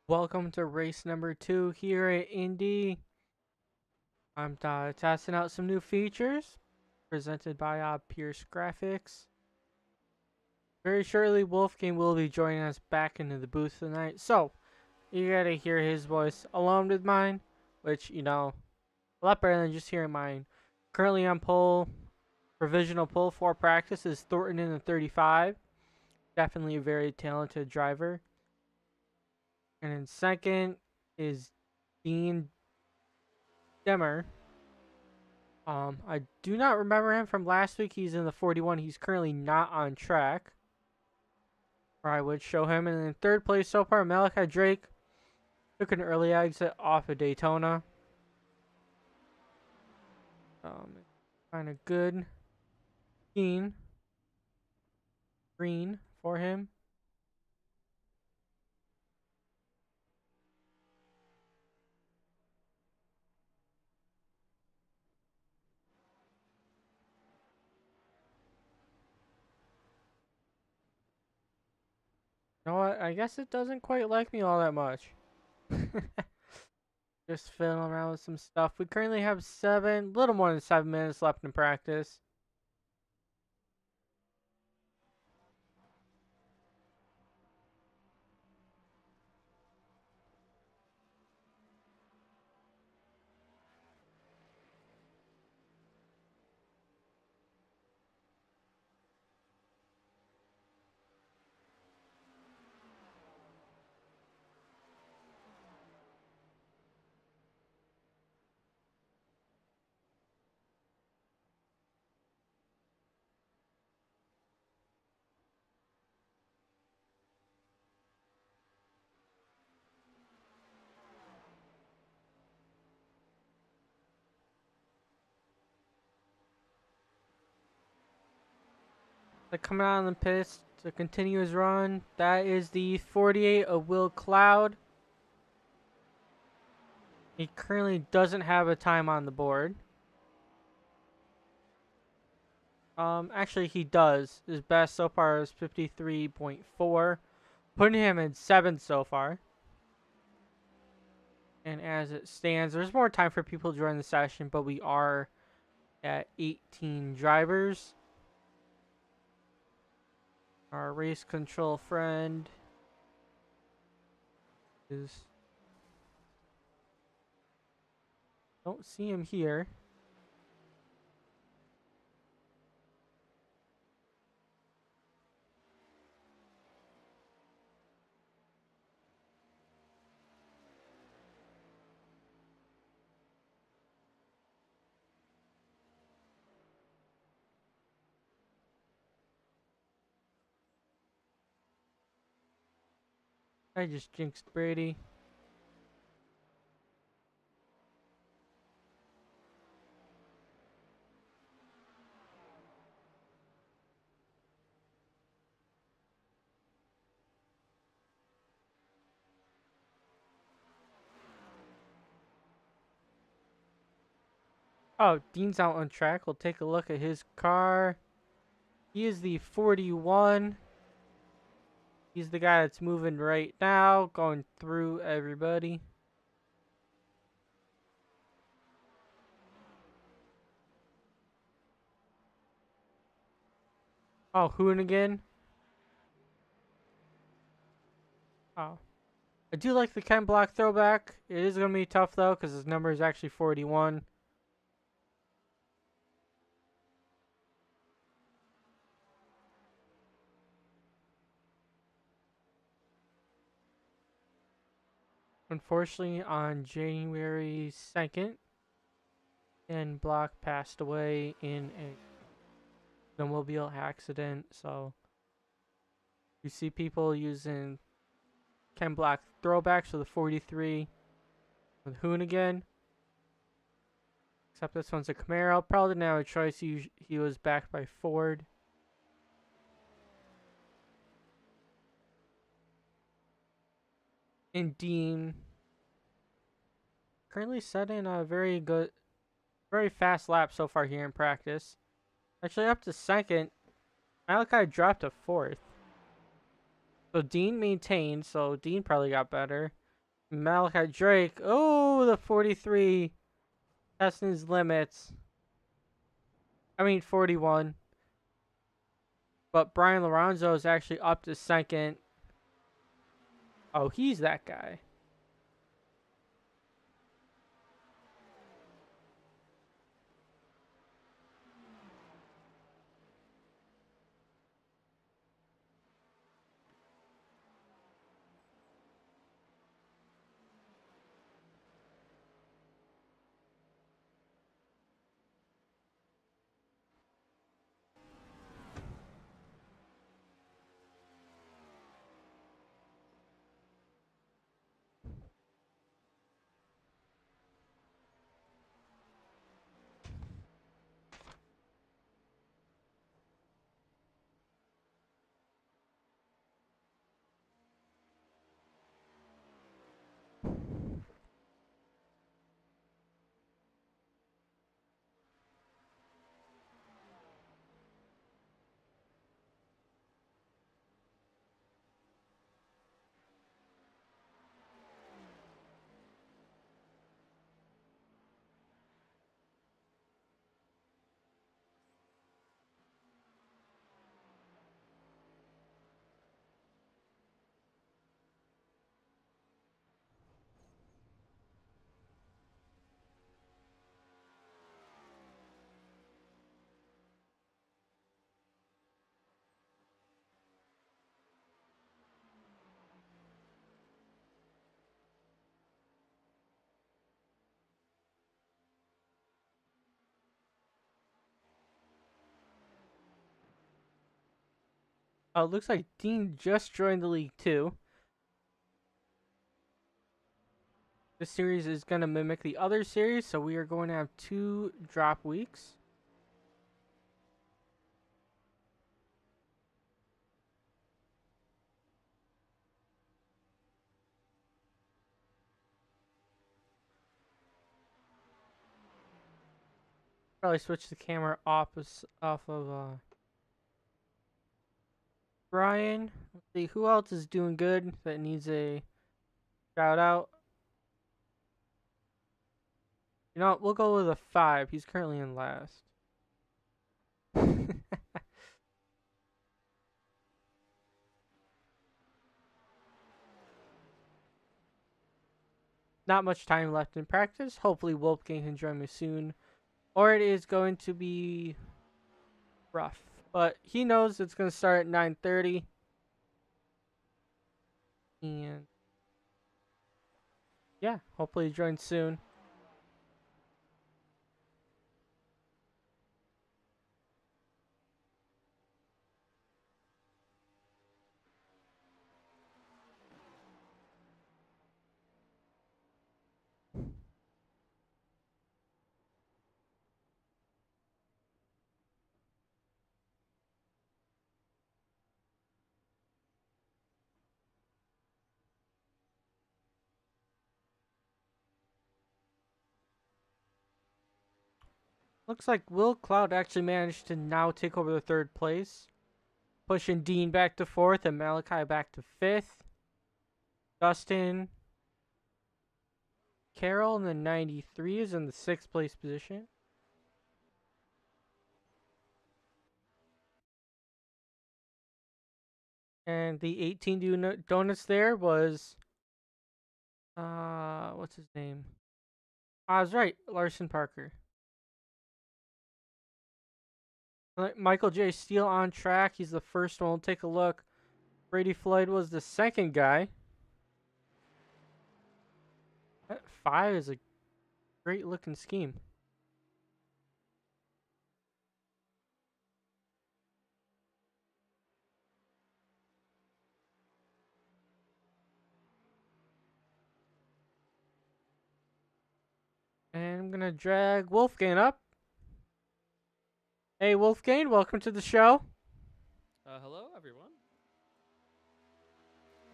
Welcome to race number 2 here at Indy. I'm testing out some new features presented by Pierce Graphics. Very shortly, Wolfgang will be joining us back into the booth tonight. So, you gotta hear his voice along with mine, which, a lot better than just hearing mine. Currently on pole, provisional pole for practice is Thornton in the 35. Definitely a very talented driver. And in second is Dean Demmer. I do not remember him from last week. He's in the 41. He's currently not on track. Or I would show him. And in third place so far, Malachi Drake took an early exit off of Daytona. Kind of good. Green for him. You know what? I guess it doesn't quite like me all that much. Just fiddling around with some stuff. We currently have little more than 7 minutes left in practice. Coming out on the pits to continue his run. That is the 48 of Will Cloud. He currently doesn't have a time on the board. Actually he does. His best so far is 53.4, putting him in 7th so far. And as it stands, there's more time for people to join the session, but we are at 18 drivers. Our race control friend is... Don't see him here. I just jinxed Brady. Oh, Dean's out on track. We'll take a look at his car. He is the 41. He's the guy that's moving right now, going through everybody. Oh, Hoonigan. Oh. I do like the Ken Block throwback. It is going to be tough, though, because his number is actually 41. Unfortunately, on January 2nd, Ken Block passed away in a snowmobile accident, so you see people using Ken Block throwbacks for the 43 with Hoonigan. Except this one's a Camaro. Probably didn't have a choice. He was backed by Ford. And Dean currently setting a very fast lap so far here in practice. Actually up to 2nd. Malachi dropped to 4th. So Dean maintained, so Dean probably got better. Malachi Drake. Oh, the 43. Testing his limits. I mean, 41. But Brian Lorenzo is actually up to second. Oh, he's that guy. Oh, it looks like Dean just joined the league too. This series is going to mimic the other series, so we are going to have 2 drop weeks. Probably switch the camera off of Brian. Let's see who else is doing good that needs a shout out. You know what? We'll go with a 5. He's currently in last. Not much time left in practice. Hopefully Wolfgang can join me soon. Or it is going to be rough. But he knows it's going to start at 9:30. And yeah, hopefully he joins soon. Looks like Will Cloud actually managed to now take over the 3rd place, pushing Dean back to 4th and Malachi back to 5th. Dustin Carroll in the 93 is in the 6th place position. And the 18 donuts there was, what's his name? I was right, Larson Parker. Michael J. Steele on track. He's the first one. We'll take a look. Brady Floyd was the second guy. That 5 is a great looking scheme. And I'm going to drag Wolfgang up. Hey, Wolfgang, welcome to the show. Hello, everyone.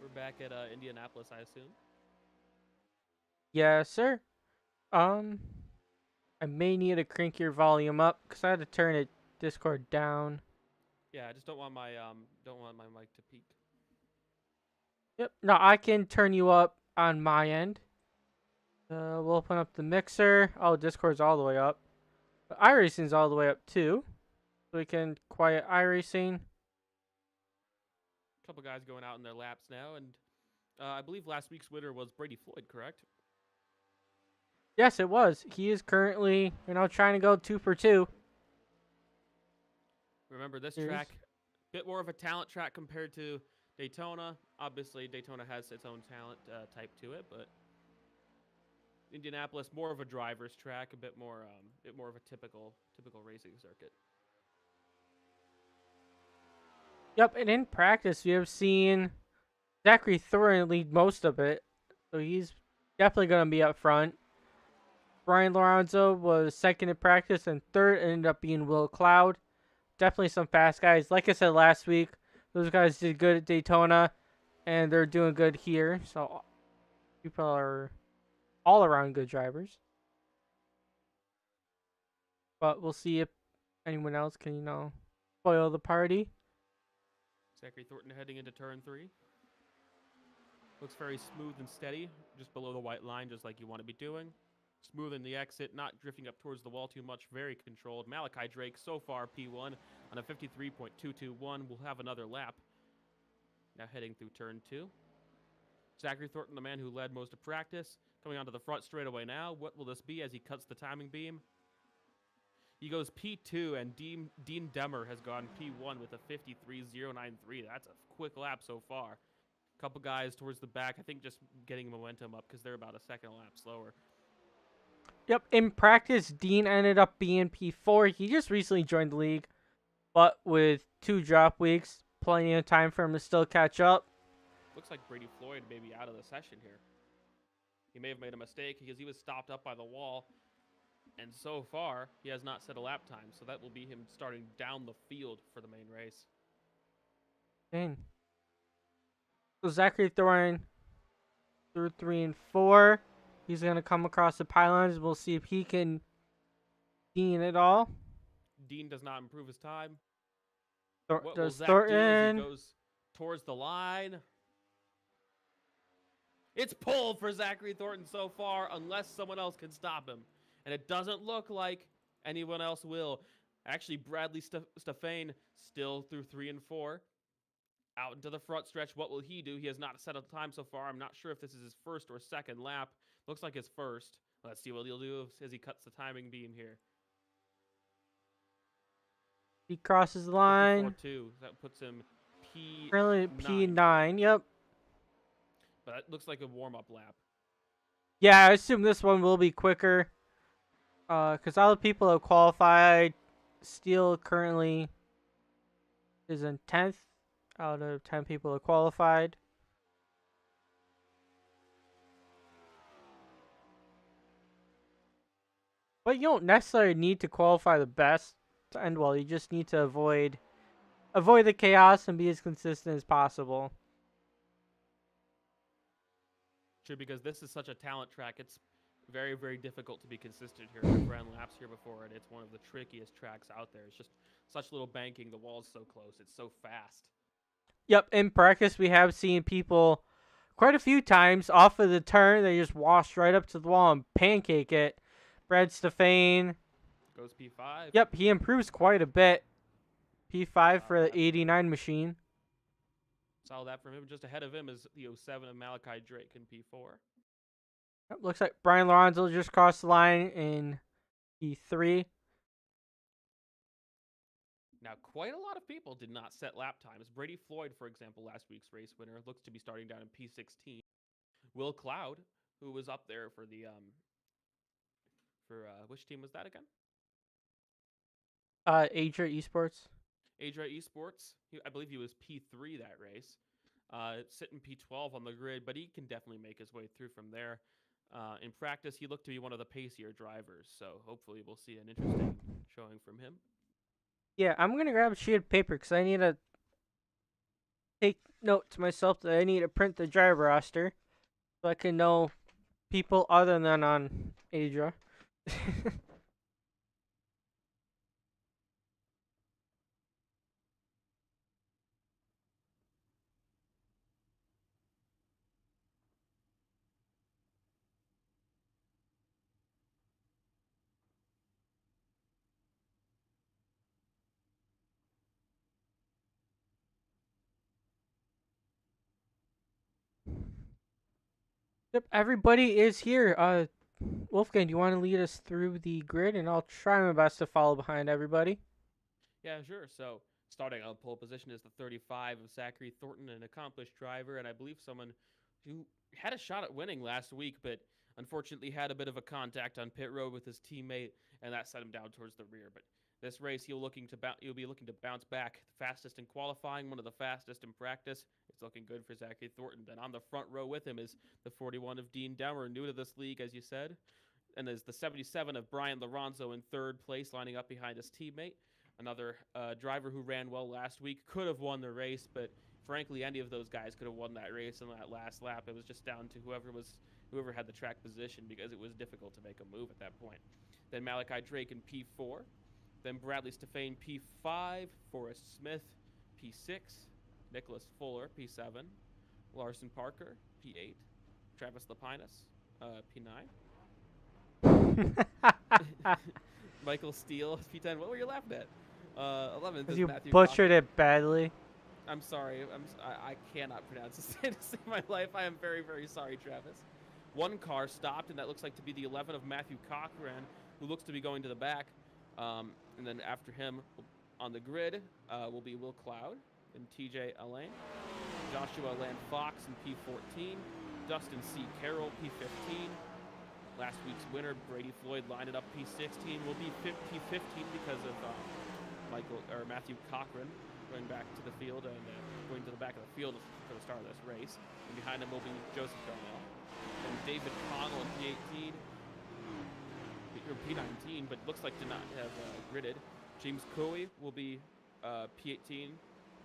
We're back at Indianapolis, I assume. Yes, sir. I may need to crank your volume up because I had to turn it Discord down. Yeah, I just don't want my mic to peak. Yep. No, I can turn you up on my end. We'll open up the mixer. Oh, Discord's all the way up. But iRacing's all the way up too. So we can quiet iRacing. A couple guys going out in their laps now, and I believe last week's winner was Brady Floyd, correct? Yes, it was. He is currently, trying to go 2 for 2. Remember, this Here's- track, bit more of a talent track compared to Daytona. Obviously, Daytona has its own talent type to it, but Indianapolis more of a driver's track, a bit more of a typical racing circuit. Yep, and in practice, we have seen Zachary Thorin lead most of it. So he's definitely going to be up front. Brian Lorenzo was second in practice, and third ended up being Will Cloud. Definitely some fast guys. Like I said last week, those guys did good at Daytona, and they're doing good here. So people are all around good drivers. But we'll see if anyone else can, spoil the party. Zachary Thornton heading into turn 3. Looks very smooth and steady, just below the white line, just like you want to be doing. Smooth in the exit, not drifting up towards the wall too much, very controlled. Malachi Drake, so far P1 on a 53.221. We'll have another lap. Now heading through turn 2. Zachary Thornton, the man who led most of practice, coming onto the front straightaway now. What will this be as he cuts the timing beam? He goes P2, and Dean Demmer has gone P1 with a 53.093. That's a quick lap so far. Couple guys towards the back, I think just getting momentum up because they're about a second lap slower. Yep, in practice, Dean ended up being P4. He just recently joined the league, but with 2 drop weeks, plenty of time for him to still catch up. Looks like Brady Floyd may be out of the session here. He may have made a mistake because he was stopped up by the wall, and so far, he has not set a lap time, so that will be him starting down the field for the main race. Dang. So Zachary Thorin through 3 and 4. He's going to come across the pylons. We'll see if he can Dean it all. Dean does not improve his time. What will does Zach do as Thornton? he goes towards the line? It's pulled for Zachary Thornton so far, unless someone else can stop him. And it doesn't look like anyone else will. Actually, Bradley Stefane still through 3 and 4. Out into the front stretch. What will he do? He has not set a time so far. I'm not sure if this is his first or second lap. Looks like his first. Let's see what he'll do as he cuts the timing beam here. He crosses the line. 54.2. That puts him P9. Really, P9. Yep. But that looks like a warm-up lap. Yeah, I assume this one will be quicker. Because all the people have qualified. Steele currently is in 10th out of 10 people have qualified. But you don't necessarily need to qualify the best to end well. You just need to avoid the chaos and be as consistent as possible. True, because this is such a talent track. It's very, very difficult to be consistent here. I've ran laps here before, and it's one of the trickiest tracks out there. It's just such little banking. The wall's so close. It's so fast. Yep, in practice we have seen people quite a few times off of the turn. They just wash right up to the wall and pancake it. Brad Stefane goes P5. Yep, he improves quite a bit. P5 for the 89 machine. Saw that from him. Just ahead of him is the 07 of Malachi Drake in P4. Yep, looks like Brian Lorenzo just crossed the line in P3. Now, quite a lot of people did not set lap times. Brady Floyd, for example, last week's race winner, looks to be starting down in P16. Will Cloud, who was up there for the which team was that again? Adria Esports. Adria Esports. I believe he was P3 that race. Sitting P12 on the grid, but he can definitely make his way through from there. In practice, he looked to be one of the pacier drivers, so hopefully we'll see an interesting showing from him. Yeah, I'm going to grab a sheet of paper because I need to take note to myself that I need to print the driver roster so I can know people other than on Adria. Yep, everybody is here. Wolfgang, do you want to lead us through the grid, and I'll try my best to follow behind everybody. Yeah, sure. So starting on pole position is the 35 of Zachary Thornton, an accomplished driver, and I believe someone who had a shot at winning last week, but unfortunately had a bit of a contact on pit road with his teammate, and that set him down towards the rear. But this race, he'll be looking to bounce back. The fastest in qualifying, one of the fastest in practice. It's looking good for Zachary Thornton. Then on the front row with him is the 41 of Dean Demmer, new to this league, as you said, and there's the 77 of Brian Lorenzo in third place, lining up behind his teammate. Another driver who ran well last week, could have won the race, but frankly, any of those guys could have won that race in that last lap. It was just down to whoever had the track position, because it was difficult to make a move at that point. Then Malachi Drake in P4. Then Bradley Stefane P5. Forrest Smith P6. Nicholas Fuller P7. Larson Parker P8. Travis Lapinus P9. Michael Steele P10. What were you laughing at? 11th is You Matthew butchered Cochran. it badly. I'm sorry. I cannot pronounce this to save my life. I am very, very sorry, Travis. One car stopped, and that looks like to be the 11 of Matthew Cochran, who looks to be going to the back. And then after him on the grid will be Will Cloud and TJ Alain. Joshua Land Fox in P14. Dustin C. Carroll, P15. Last week's winner, Brady Floyd, lined it up P16. Will be P15 because of Matthew Cochran going back to the field and going to the back of the field for the start of this race. And behind him will be Joseph Darnell. And David Connell in P18. Or P19, but looks like to not have gridded. James Coey will be P18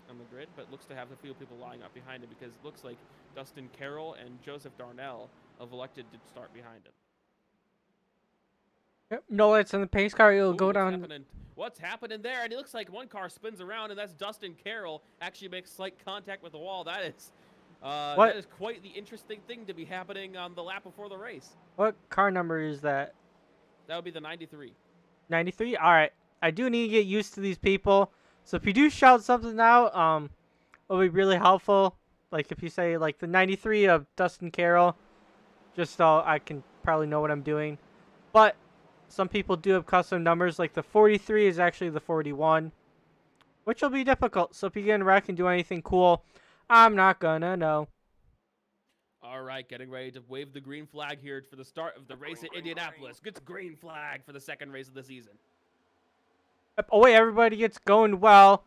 on the grid, but looks to have the field people lying up behind him, because it looks like Dustin Carroll and Joseph Darnell have elected to start behind him. Yep, no lights on the pace car. It'll go down. What's happening there? And it looks like one car spins around, and that's Dustin Carroll actually makes slight contact with the wall. That is quite the interesting thing to be happening on the lap before the race. What car number is that? That would be the 93. 93? All right. I do need to get used to these people. So if you do shout something out, it'll be really helpful. Like if you say like the 93 of Dustin Carroll, just so I can probably know what I'm doing. But some people do have custom numbers. Like the 43 is actually the 41, which will be difficult. So if you get in a wreck and do anything cool, I'm not gonna know. All right, getting ready to wave the green flag here for the start of the race at Indianapolis. Good green flag for the second race of the season. Oh, wait, everybody gets going well.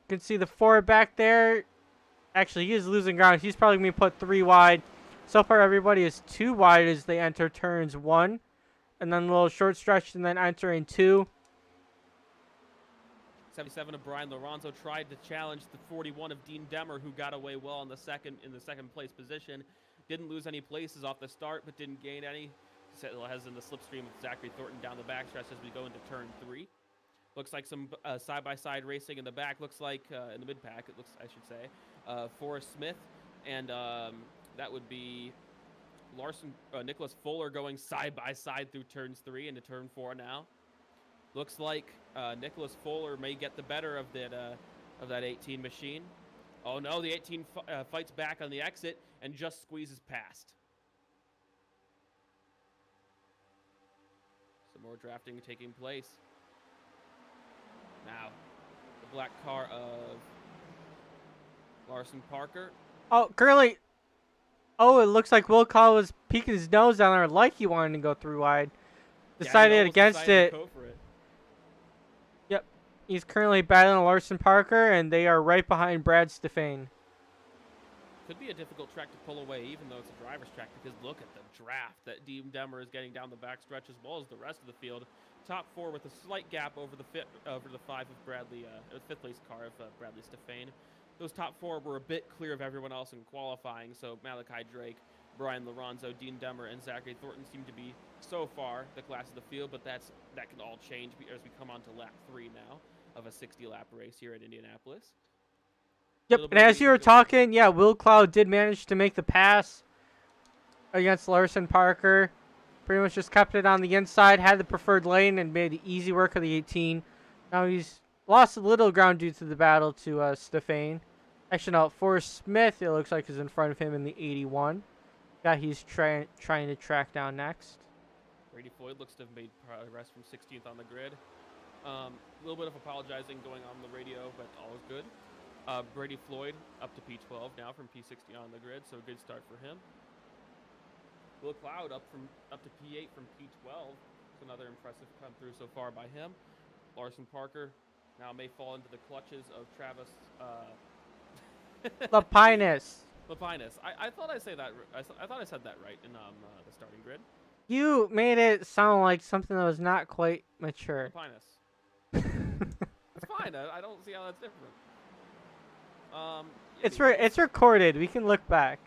You can see the Ford back there. Actually, he is losing ground. He's probably going to be put 3 wide. So far, everybody is 2 wide as they enter turns 1. And then a little short stretch and then entering 2. 77 of Brian Lorenzo tried to challenge the 41 of Dean Demmer, who got away well in the second place position. Didn't lose any places off the start, but didn't gain any. Has in the slipstream of Zachary Thornton down the backstretch as we go into turn 3. Looks like some side-by-side racing in the back. Looks like in the mid-pack, I should say, Forrest Smith, and that would be Nicholas Fuller going side-by-side through turns 3 into turn 4 now. Looks like Nicholas Fuller may get the better of that 18 machine. Oh no, the 18 fights back on the exit and just squeezes past. Some more drafting taking place. Now, the black car of Larson Parker. Oh, currently. Oh, it looks like Will Call was peeking his nose down there like he wanted to go through wide. Decided against it. Yep. He's currently battling Larson Parker, and they are right behind Brad Stefane. Could be a difficult track to pull away, even though it's a driver's track, because look at the draft that Dean Demmer is getting down the backstretch, as well as the rest of the field. Top 4 with a slight gap over the 5 of Bradley, 5th place car of Bradley Stefane. Those top 4 were a bit clear of everyone else in qualifying, so Malachi Drake, Brian Lorenzo, Dean Demmer, and Zachary Thornton seem to be, so far, the class of the field, but that can all change as we come on to lap 3 now of a 60-lap race here at Indianapolis. Yep, and as you were talking, yeah, Will Cloud did manage to make the pass against Larson Parker. Pretty much just kept it on the inside, had the preferred lane, and made the easy work of the 18. Now he's lost a little ground due to the battle to Stefane. Actually, no, Forrest Smith, it looks like, is in front of him in the 81. guy he's trying to track down next. Brady Floyd looks to have made progress from 16th on the grid. A little bit of apologizing going on the radio, but all is good. Brady Floyd up to P12 now from P60 on the grid, so a good start for him. Will Cloud up to P8 from P12. So another impressive come through so far by him. Larson Parker now may fall into the clutches of Travis Lapinus. Lapinus. I thought I said that right in the starting grid. You made it sound like something that was not quite mature. Lapinus. It's fine. I don't see how that's different. It's recorded. We can look back.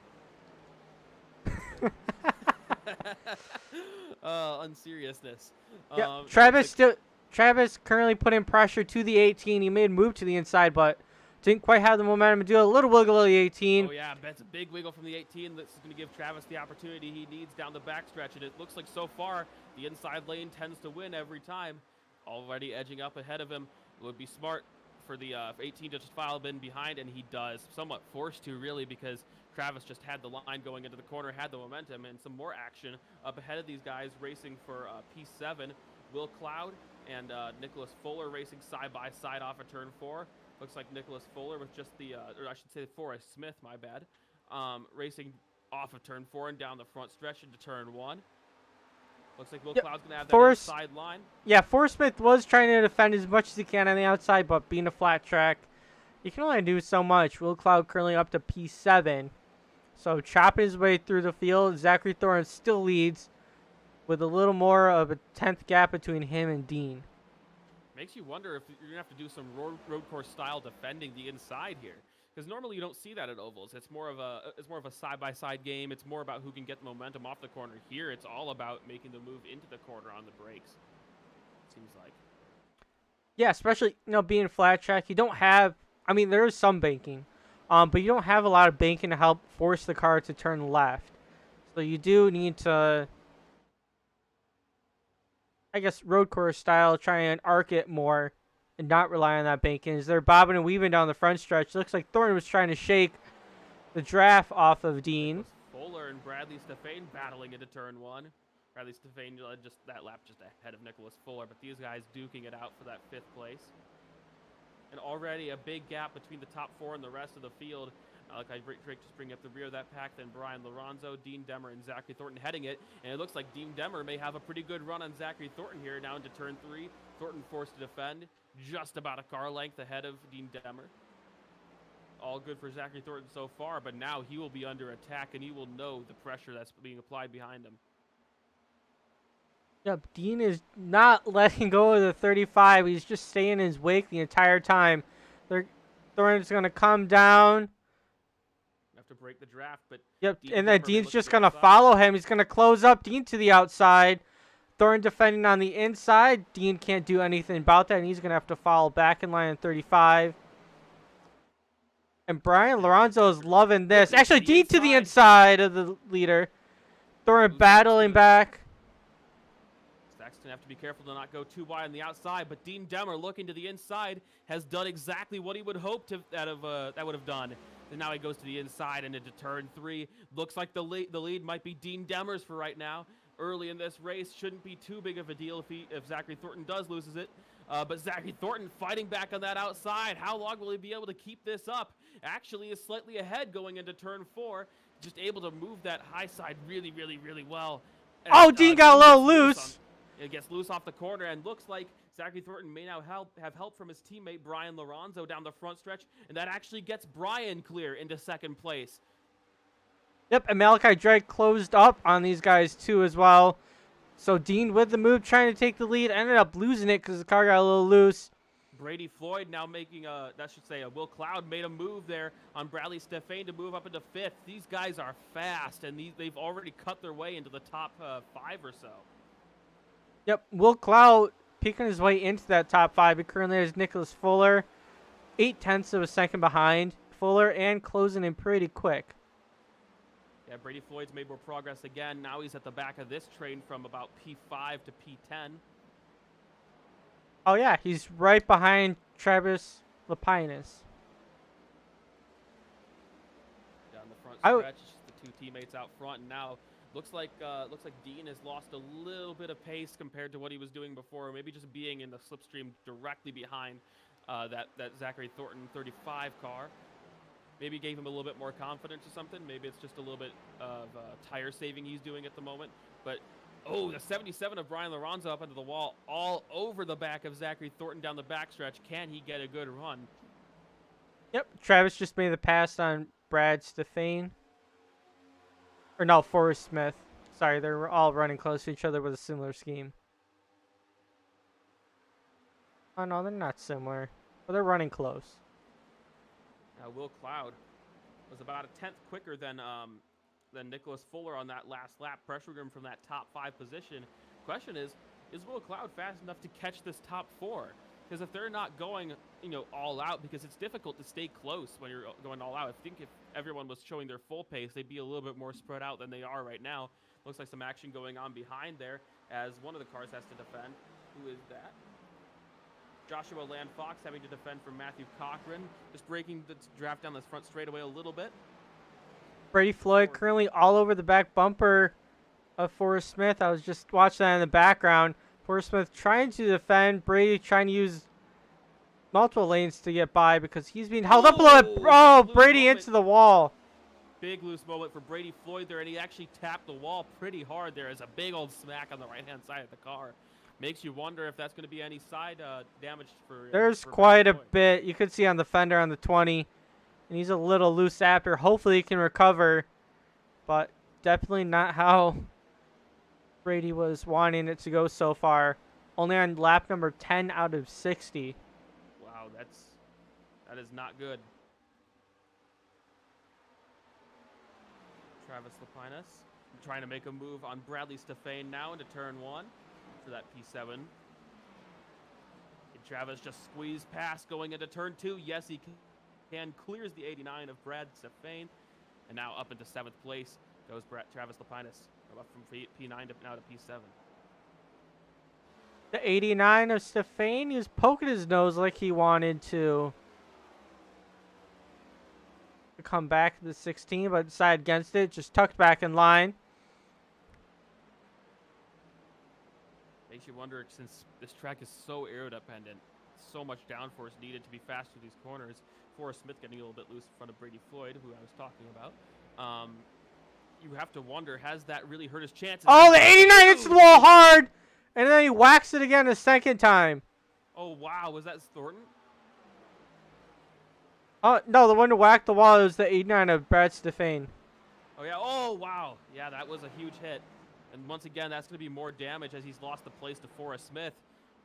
Unseriousness. Yeah, Travis currently putting pressure to the 18. He made a move to the inside, but didn't quite have the momentum to do a little wiggle of the 18. Oh yeah, that's a big wiggle from the 18. This is going to give Travis the opportunity he needs down the backstretch, and it looks like so far the inside lane tends to win every time. Already edging up ahead of him. It would be smart for the 18 to just file in behind, and he does. Somewhat forced to, really, because Travis just had the line going into the corner, had the momentum, and some more action up ahead of these guys racing for P7. Will Cloud and Nicholas Fuller racing side by side off of turn 4. Looks like Nicholas Fuller with just the, or I should say Forrest Smith, my bad, racing off of turn 4 and down the front stretch into turn 1. Looks like Will Cloud's going to have that inside line. Yeah, Forrest Smith was trying to defend as much as he can on the outside, but being a flat track, you can only do so much. Will Cloud currently up to P7. So chopping his way through the field, Zachary Thorne still leads with a little more of a 10th gap between him and Dean. Makes you wonder if you're going to have to do some road course style defending the inside here. Because normally you don't see that at ovals. It's more of a side-by-side game. It's more about who can get the momentum off the corner. Here, it's all about making the move into the corner on the brakes. Seems like. Yeah, especially being flat track, you don't have. I mean, there is some banking, but you don't have a lot of banking to help force the car to turn left. So you do need to, I guess, road course style, try and arc it more. And not rely on that banking. As they're bobbing and weaving down the front stretch. Looks like Thorne was trying to shake the draft off of Dean. Fuller and Bradley Stefane battling into turn 1. Bradley Stefane just that lap just ahead of Nicholas Fuller, but these guys duking it out for that 5th place. And already a big gap between the top 4 and the rest of the field. Like Drake just bring up the rear of that pack, then Brian Lorenzo, Dean Demmer, and Zachary Thornton heading it. And it looks like Dean Demmer may have a pretty good run on Zachary Thornton here now into turn 3. Thornton forced to defend, just about a car length ahead of Dean Demmer. All good for Zachary Thornton so far, but now he will be under attack, and he will know the pressure that's being applied behind him. Yep, Dean is not letting go of the 35. He's just staying in his wake the entire time. Thornton's going to come down. To break the draft, but yep, and then Dean's just gonna follow him. He's gonna close up Dean to the outside. Thorne defending on the inside. Dean can't do anything about that, and he's gonna have to follow back in line in 35. And Brian Lorenzo is loving this. Actually, Dean to the inside of the leader. Thorne battling back. Zach's gonna have to be careful to not go too wide on the outside, but Dean Demmer looking to the inside has done exactly what he would hope that would have done. And now he goes to the inside and into turn 3. Looks like the lead might be Dean Demmer's for right now. Early in this race, shouldn't be too big of a deal if Zachary Thornton loses it. But Zachary Thornton fighting back on that outside. How long will he be able to keep this up? Actually is slightly ahead going into turn 4. Just able to move that high side really, really, really well. And, Dean got a little loose. It gets loose off the corner and looks like Zachary Thornton may now have help from his teammate Brian Lorenzo down the front stretch, and that actually gets Brian clear into 2nd place. Yep, and Malachi Drake closed up on these guys too as well. So Dean with the move trying to take the lead, ended up losing it because the car got a little loose. Brady Floyd now making Will Cloud made a move there on Bradley Stefane to move up into 5th. These guys are fast, and they've already cut their way into the top 5 or so. Yep, Will Cloud peeking his way into that top 5. He currently has Nicholas Fuller 0.8 of a second behind Fuller and closing in pretty quick. Yeah, Brady Floyd's made more progress again. Now he's at the back of this train from about P5 to P10. Oh yeah, he's right behind Travis Lapinus. Down the front stretch, it's the two teammates out front, and now looks like Dean has lost a little bit of pace compared to what he was doing before. Maybe just being in the slipstream directly behind that Zachary Thornton 35 car. Maybe gave him a little bit more confidence or something. Maybe it's just a little bit of tire saving he's doing at the moment. But, oh, the 77 of Brian Lorenzo up into the wall, all over the back of Zachary Thornton down the backstretch. Can he get a good run? Yep, Travis just made the pass on Brad Stefane. Or no, Forrest Smith. Sorry, they're all running close to each other with a similar scheme. Oh, no, they're not similar. But they're running close. Will Cloud was about a tenth quicker than Nicholas Fuller on that last lap, pressuring him from that top 5 position. Question is Will Cloud fast enough to catch this top 4? Because if they're not going, all out, because it's difficult to stay close when you're going all out. I think if everyone was showing their full pace, they'd be a little bit more spread out than they are right now. Looks like some action going on behind there as one of the cars has to defend. Who is that? Joshua Land Fox having to defend from Matthew Cochran. Just breaking the draft down this front straightaway a little bit. Brady Floyd currently all over the back bumper of Forrest Smith. I was just watching that in the background. Forrest Smith trying to defend. Brady trying to use multiple lanes to get by because he's being held up a little bit. Oh, Brady into the wall. Big loose moment for Brady Floyd there, and he actually tapped the wall pretty hard there as a big old smack on the right-hand side of the car. Makes you wonder if that's going to be any side damage for. There's for quite a bit. You could see on the fender on the 20, and he's a little loose after. Hopefully he can recover, but definitely not how Brady was wanting it to go so far. Only on lap number 10 out of 60. Wow, that is not good. Travis Lapinus trying to make a move on Bradley Stefane now into turn 1 for that P7. And Travis just squeezed past going into turn 2. Yes, he can. Clears the 89 of Brad Stefane. And now up into 7th place goes Travis Lapinus. Up from P9 to now to P7. The 89 of Stefane, he was poking his nose like he wanted to come back to the 16, but decided against it. Just tucked back in line. Makes you wonder, since this track is so aero-dependent, so much downforce needed to be fast through these corners. Forrest Smith getting a little bit loose in front of Brady Floyd, who I was talking about. You have to wonder, has that really hurt his chances? Oh, the 89 hits the wall hard, and then he whacks it again a second time. Oh, wow. Was that Thornton? Oh, no, the one who whacked the wall was the 89 of Brad Stefane. Oh, yeah. Oh, wow. Yeah, that was a huge hit. And once again, that's going to be more damage as he's lost the place to Forrest Smith.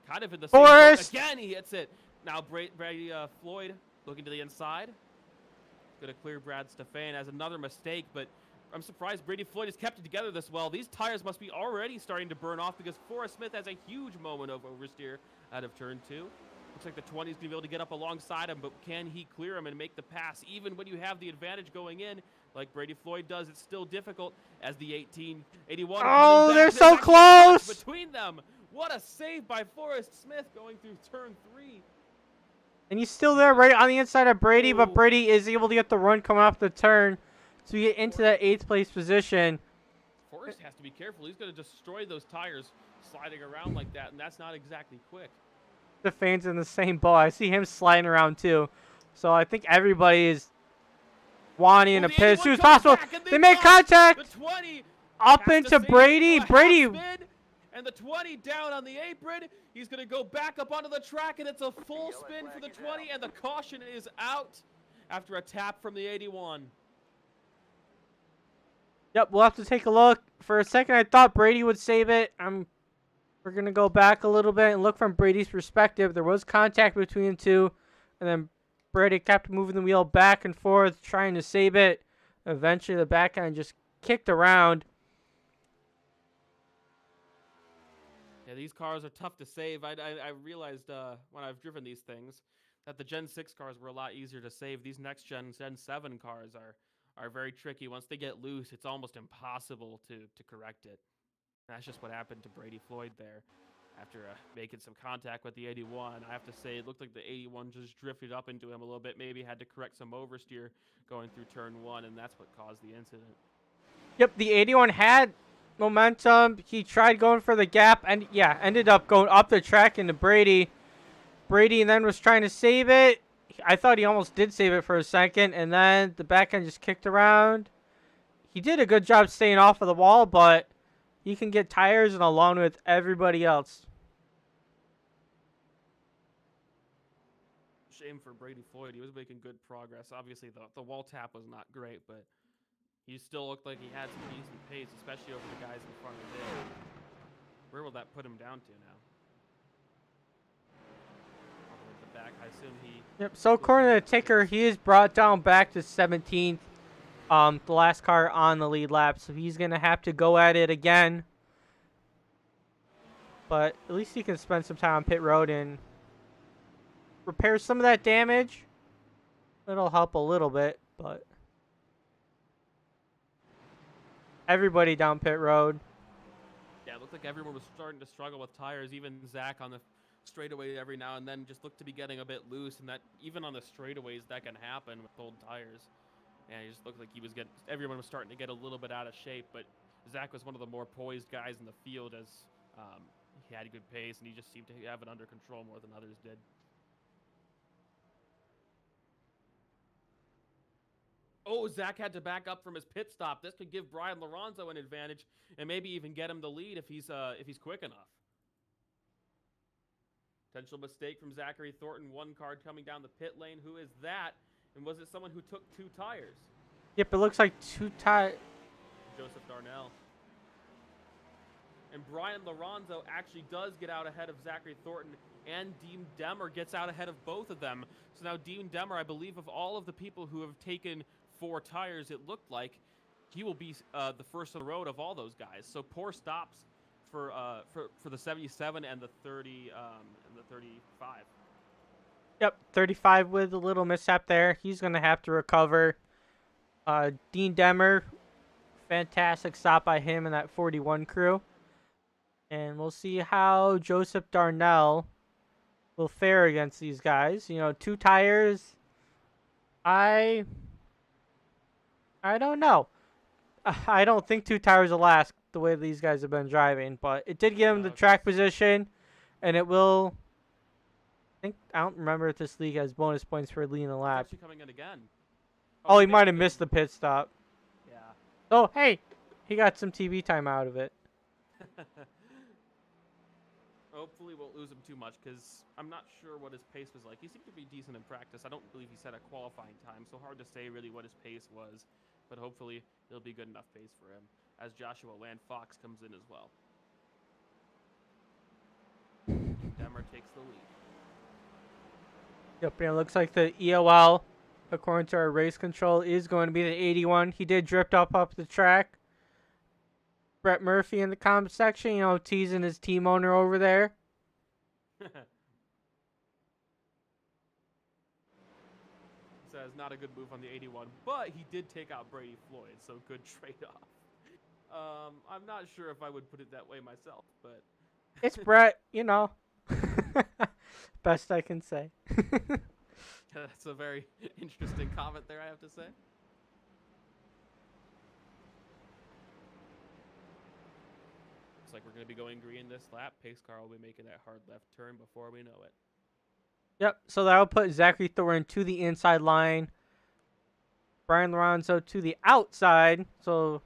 Kind of in the same boat. Again, he hits it. Now Brady Floyd looking to the inside. Going to clear Brad Stefane as another mistake, but I'm surprised Brady Floyd has kept it together this well. These tires must be already starting to burn off because Forrest Smith has a huge moment of oversteer out of turn 2. Looks like the 20's going to be able to get up alongside him, but can he clear him and make the pass? Even when you have the advantage going in, like Brady Floyd does, it's still difficult as the 81. Oh, they're so close! Between them. What a save by Forrest Smith going through turn 3. And he's still there right on the inside of Brady, but Brady is able to get the run coming off the turn to get into that 8th place position. Forrest has to be careful. He's going to destroy those tires sliding around like that, and that's not exactly quick. The fans in the same boat. I see him sliding around too. So I think everybody is wanting to pit as soon as possible. They make contact. The 20 up into Brady. Brady. And the 20 down on the apron. He's going to go back up onto the track, and it's a full spin for the 20, and the caution is out after a tap from the 81. Yep, we'll have to take a look. For a second, I thought Brady would save it. We're going to go back a little bit and look from Brady's perspective. There was contact between the two, and then Brady kept moving the wheel back and forth, trying to save it. Eventually, the back end just kicked around. Yeah, these cars are tough to save. I realized when I've driven these things that the Gen 6 cars were a lot easier to save. These next Gen 7 cars are very tricky. Once they get loose, it's almost impossible to correct it. That's just what happened to Brady Floyd there after making some contact with the 81. I have to say, it looked like the 81 just drifted up into him a little bit. Maybe had to correct some oversteer going through turn 1, and that's what caused the incident. Yep, the 81 had momentum. He tried going for the gap and, yeah, ended up going up the track into Brady. Brady then was trying to save it. I thought he almost did save it for a second, and then the back end just kicked around. He did a good job staying off of the wall, but he can get tires and along with everybody else. Shame for Brady Floyd. He was making good progress. Obviously, the wall tap was not great, but he still looked like he had some decent pace, especially over the guys in front of him. Where will that put him down to now? Probably at the back. I assume he... Yep, so according to the ticker, he is brought down back to 17th. The last car on the lead lap, so he's going to have to go at it again. But at least he can spend some time on pit road and repair some of that damage. It'll help a little bit, but everybody down pit road. Yeah, it looked like everyone was starting to struggle with tires. Even Zach on the straightaway every now and then just looked to be getting a bit loose, and that even on the straightaways that can happen with old tires. And he just looked like he was everyone was starting to get a little bit out of shape, but Zach was one of the more poised guys in the field as he had a good pace, and he just seemed to have it under control more than others did. Oh, Zach had to back up from his pit stop. This could give Brian Lorenzo an advantage and maybe even get him the lead if he's quick enough. Potential mistake from Zachary Thornton. One card coming down the pit lane. Who is that? And was it someone who took 2 tires? Yep, it looks like 2 tires. Joseph Darnell. And Brian Lorenzo actually does get out ahead of Zachary Thornton, and Dean Demmer gets out ahead of both of them. So now Dean Demmer, I believe, of all of the people who have taken 4 tires, it looked like he will be the first on the road of all those guys. So poor stops for the 77 and the 30 and the 35. Yep, 35 with a little mishap there. He's going to have to recover. Dean Demmer, fantastic stop by him and that 41 crew. And we'll see how Joseph Darnell will fare against these guys. You know, 2 tires. I don't know. I don't think 2 tires will last the way these guys have been driving. But it did give him the track position. And it will... I don't remember if this league has bonus points for leading the lap. Actually coming in again. Oh, he might have missed the pit stop. Yeah. Oh, hey, he got some TV time out of it. Hopefully won't lose him too much because I'm not sure what his pace was like. He seemed to be decent in practice. I don't believe he set a qualifying time, so hard to say really what his pace was. But hopefully it'll be good enough pace for him as Joshua Land Fox comes in as well. Demmer takes the lead. Yep, and it looks like the EOL, according to our race control, is going to be the 81. He did drift up the track. Brett Murphy in the comment section, you know, teasing his team owner over there. Says not a good move on the 81, but he did take out Brady Floyd, so good trade-off. I'm not sure if I would put it that way myself, but... It's Brett, you know. Best I can say. That's a very interesting comment there, I have to say. Looks like we're going to be going green this lap. Pace car will be making that hard left turn before we know it. Yep, so that will put Zachary Thornton to the inside line. Brian Lorenzo to the outside. So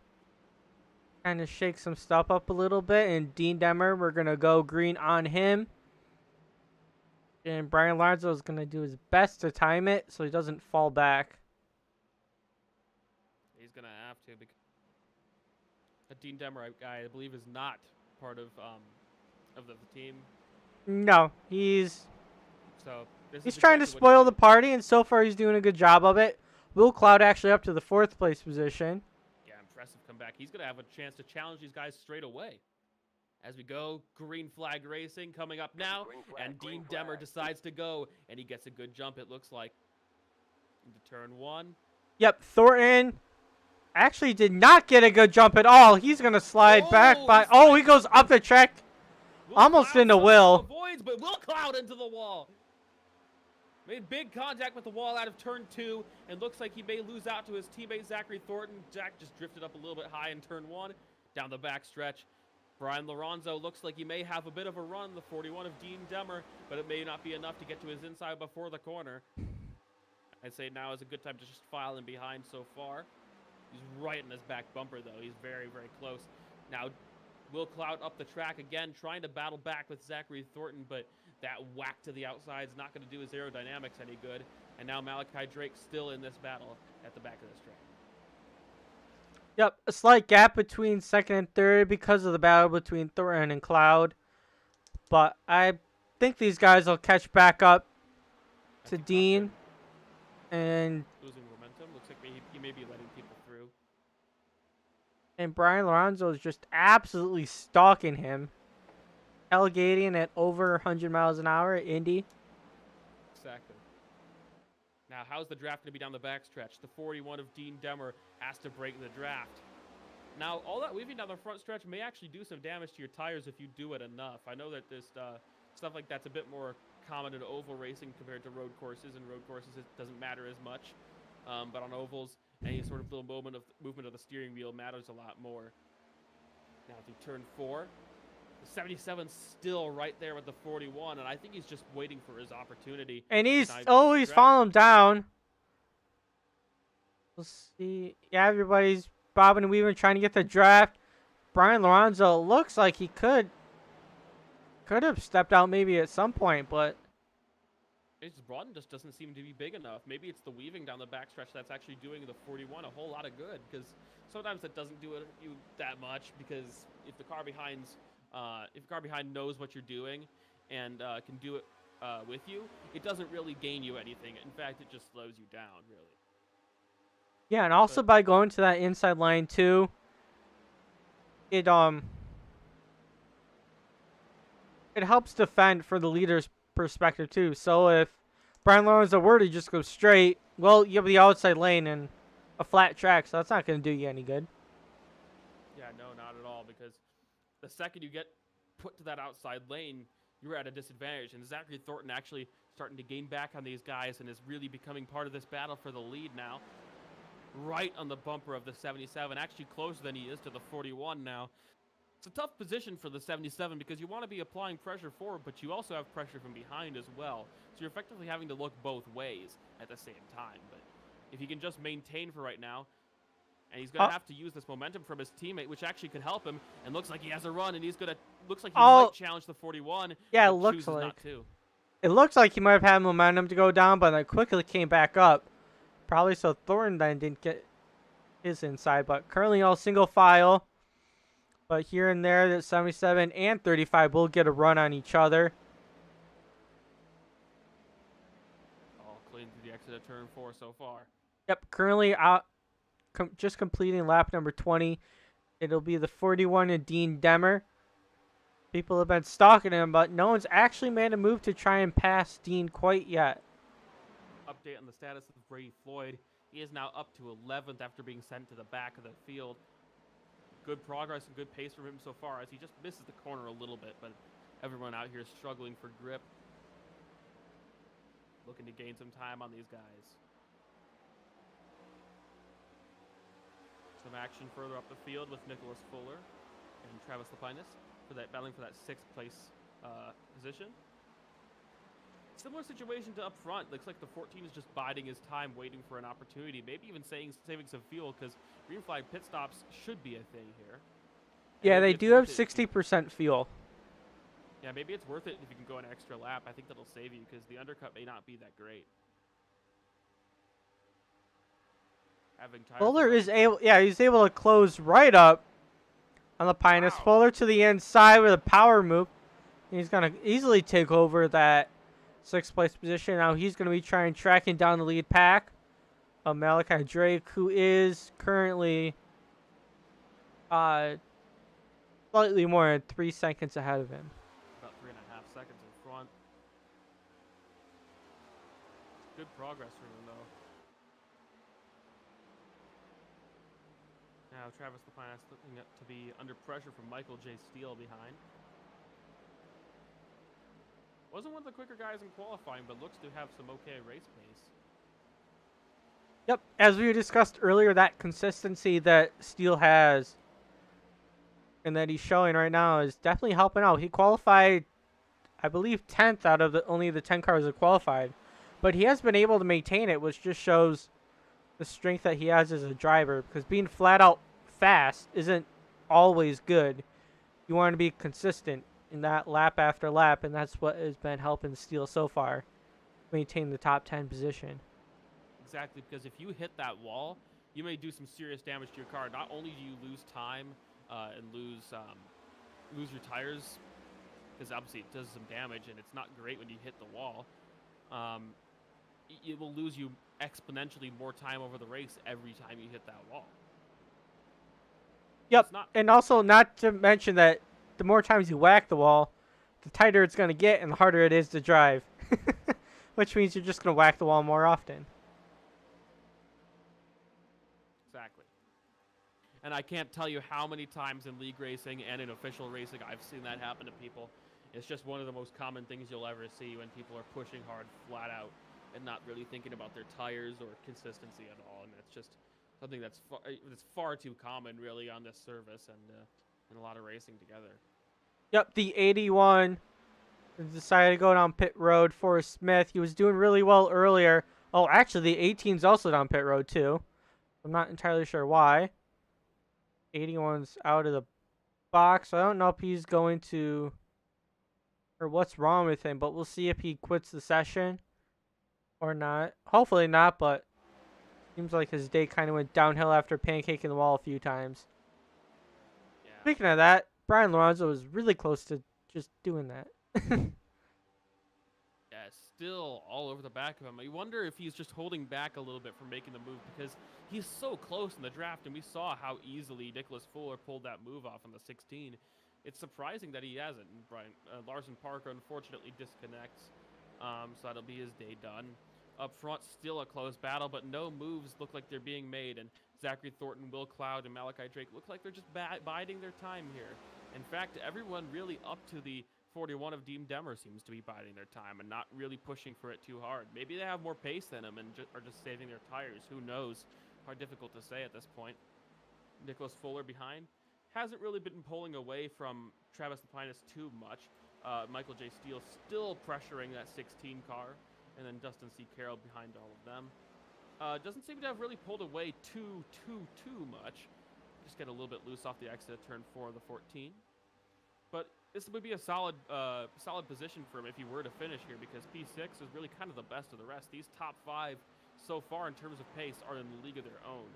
kind of shake some stuff up a little bit. And Dean Demmer, we're going to go green on him. And Brian Lorenzo is going to do his best to time it so he doesn't fall back. He's going to have to. Because Dean Demmer, I believe, is not part of the team. No, he's He's trying to spoil the party, and so far he's doing a good job of it. Will Cloud actually up to the 4th place position. Yeah, impressive comeback. He's going to have a chance to challenge these guys straight away. As we go, green flag racing coming up now, and Dean Demmer decides to go, and he gets a good jump, it looks like, into turn 1. Yep, Thornton actually did not get a good jump at all. He's going to slide back by... Oh, he goes up the track, almost into Will. Avoids, but Will Cloud into the wall. Made big contact with the wall out of turn 2, and looks like he may lose out to his teammate Zachary Thornton. Jack just drifted up a little bit high in turn 1, down the back stretch. Brian Lorenzo looks like he may have a bit of a run, the 41 of Dean Demmer, but it may not be enough to get to his inside before the corner. I'd say now is a good time to just file in behind so far. He's right in his back bumper, though. He's very, very close. Now, Will Clout up the track again, trying to battle back with Zachary Thornton, but that whack to the outside is not going to do his aerodynamics any good. And now Malachi Drake still in this battle at the back of this track. Yep, a slight gap between second and third because of the battle between Thornton and Cloud. But I think these guys will catch back up to Dean. And losing momentum. Looks like he may be letting people through. And Brian Lorenzo is just absolutely stalking him. Tailgating at over 100 miles an hour at Indy. Exactly. Now, how's the draft going to be down the backstretch? The 41 of Dean Demmer has to break the draft. Now, all that weaving down the front stretch may actually do some damage to your tires if you do it enough. I know that this stuff like that's a bit more common in oval racing compared to road courses. In road courses, it doesn't matter as much. But on ovals, any sort of little movement of the steering wheel matters a lot more. Now, through turn 4, the 77's still right there with the 41, and I think he's just waiting for his opportunity. And he's following him down. We'll see. Yeah, everybody's bobbing and weaving, trying to get the draft. Brian Lorenzo looks like he could have stepped out maybe at some point, but his run just doesn't seem to be big enough. Maybe it's the weaving down the backstretch that's actually doing the 41 a whole lot of good, because sometimes it doesn't do you that much, because if the car behind knows what you're doing and can do it with you, it doesn't really gain you anything. In fact, it just slows you down, really. Yeah, and also by going to that inside line too, it helps defend for the leader's perspective too. So if Brian Lorenzo were to just go straight, well, you have the outside lane and a flat track, so that's not going to do you any good. Yeah, no, not at all, because the second you get put to that outside lane, you're at a disadvantage. And Zachary Thornton actually starting to gain back on these guys and is really becoming part of this battle for the lead now. Right on the bumper of the 77, actually closer than he is to the 41 now. It's a tough position for the 77 because you want to be applying pressure forward, but you also have pressure from behind as well. So you're effectively having to look both ways at the same time. But if he can just maintain for right now, and he's going to have to use this momentum from his teammate, which actually could help him, and looks like he has a run, and he's going to, looks like he might challenge the 41. Yeah, it looks like. Not to. It looks like he might have had momentum to go down, but then quickly came back up. Probably so Thornton then didn't get his inside, but currently all single file. But here and there, that 77 and 35 will get a run on each other. All clean through the exit of turn 4 so far. Yep, currently out, just completing lap number 20. It'll be the 41 of Dean Demmer. People have been stalking him, but no one's actually made a move to try and pass Dean quite yet. Update on the status of Brady Floyd. He is now up to 11th after being sent to the back of the field. Good progress and good pace from him so far, as he just misses the corner a little bit, but everyone out here is struggling for grip. Looking to gain some time on these guys. Some action further up the field with Nicholas Fuller and Travis Lapinus battling for that 6th place position. Similar situation to up front. Looks like the 14 is just biding his time, waiting for an opportunity, maybe even saving some fuel, because green flag pit stops should be a thing here. Yeah, they do have 60% fuel. Yeah, maybe it's worth it if you can go an extra lap. I think that'll save you, because the undercut may not be that great. Fuller is able, he's able to close right up on the Pinus. Wow. Fuller to the inside with a power move. He's going to easily take over that 6th place position. Now he's going to be tracking down the lead pack of Malachi Drake, who is currently slightly more than 3 seconds ahead of him. About 3.5 seconds in front. Good progress for him, though. Now Travis Lapinus looking to be under pressure from Michael J. Steele behind. Wasn't one of the quicker guys in qualifying, but looks to have some okay race pace. Yep, as we discussed earlier, that consistency that Steele has and that he's showing right now is definitely helping out. He qualified, I believe, 10th out of only the 10 cars that qualified. But he has been able to maintain it, which just shows the strength that he has as a driver. Because being flat out fast isn't always good. You want to be consistent in that lap after lap, and that's what has been helping Steele so far maintain the top 10 position. Exactly, because if you hit that wall, you may do some serious damage to your car. Not only do you lose time and lose your tires, because obviously it does some damage and it's not great when you hit the wall. It will lose you exponentially more time over the race every time you hit that wall. Yep, and also not to mention that the more times you whack the wall, the tighter it's going to get and the harder it is to drive. Which means you're just going to whack the wall more often. Exactly. And I can't tell you how many times in league racing and in official racing I've seen that happen to people. It's just one of the most common things you'll ever see when people are pushing hard flat out and not really thinking about their tires or consistency at all. And that's just something that's far too common, really, on this service and in a lot of racing together. Yep, the 81 decided to go down pit road for Smith. He was doing really well earlier. Oh, actually, the 18's also down pit road, too. I'm not entirely sure why. 81's out of the box. I don't know if he's going to, or what's wrong with him, but we'll see if he quits the session or not. Hopefully not, but seems like his day kind of went downhill after pancaking the wall a few times. Yeah. Speaking of that, Brian Lorenzo was really close to just doing that. Yeah, still all over the back of him. I wonder if he's just holding back a little bit from making the move because he's so close in the draft, and we saw how easily Nicholas Fuller pulled that move off on the 16. It's surprising that he hasn't. Larson Parker unfortunately disconnects, so that'll be his day done. Up front, still a close battle, but no moves look like they're being made, and Zachary Thornton, Will Cloud, and Malachi Drake look like they're just biding their time here. In fact, everyone really up to the 41 of Dean Demmer seems to be biding their time and not really pushing for it too hard. Maybe they have more pace than him and are just saving their tires. Who knows? Hard difficult to say at this point. Nicholas Fuller behind. Hasn't really been pulling away from Travis Lapinus too much. Michael J. Steele still pressuring that 16 car. And then Dustin C. Carroll behind all of them. Doesn't seem to have really pulled away too much. Just get a little bit loose off the exit at turn 4 of the 14. But this would be a solid position for him if he were to finish here, because P6 is really kind of the best of the rest. These top 5 so far in terms of pace are in the league of their own.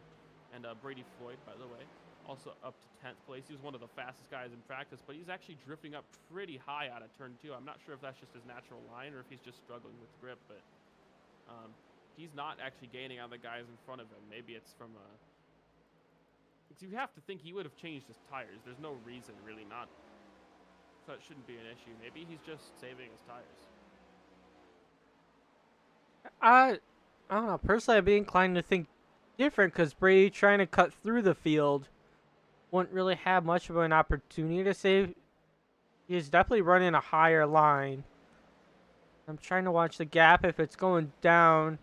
And Brady Floyd, by the way, also up to 10th place. He was one of the fastest guys in practice, but he's actually drifting up pretty high out of turn 2. I'm not sure if that's just his natural line or if he's just struggling with grip, but he's not actually gaining on the guys in front of him. Maybe it's from because you have to think he would have changed his tires. There's no reason really not. So it shouldn't be an issue. Maybe he's just saving his tires. I don't know. Personally, I'd be inclined to think different because Brady trying to cut through the field wouldn't really have much of an opportunity to save. He's definitely running a higher line. I'm trying to watch the gap if it's going down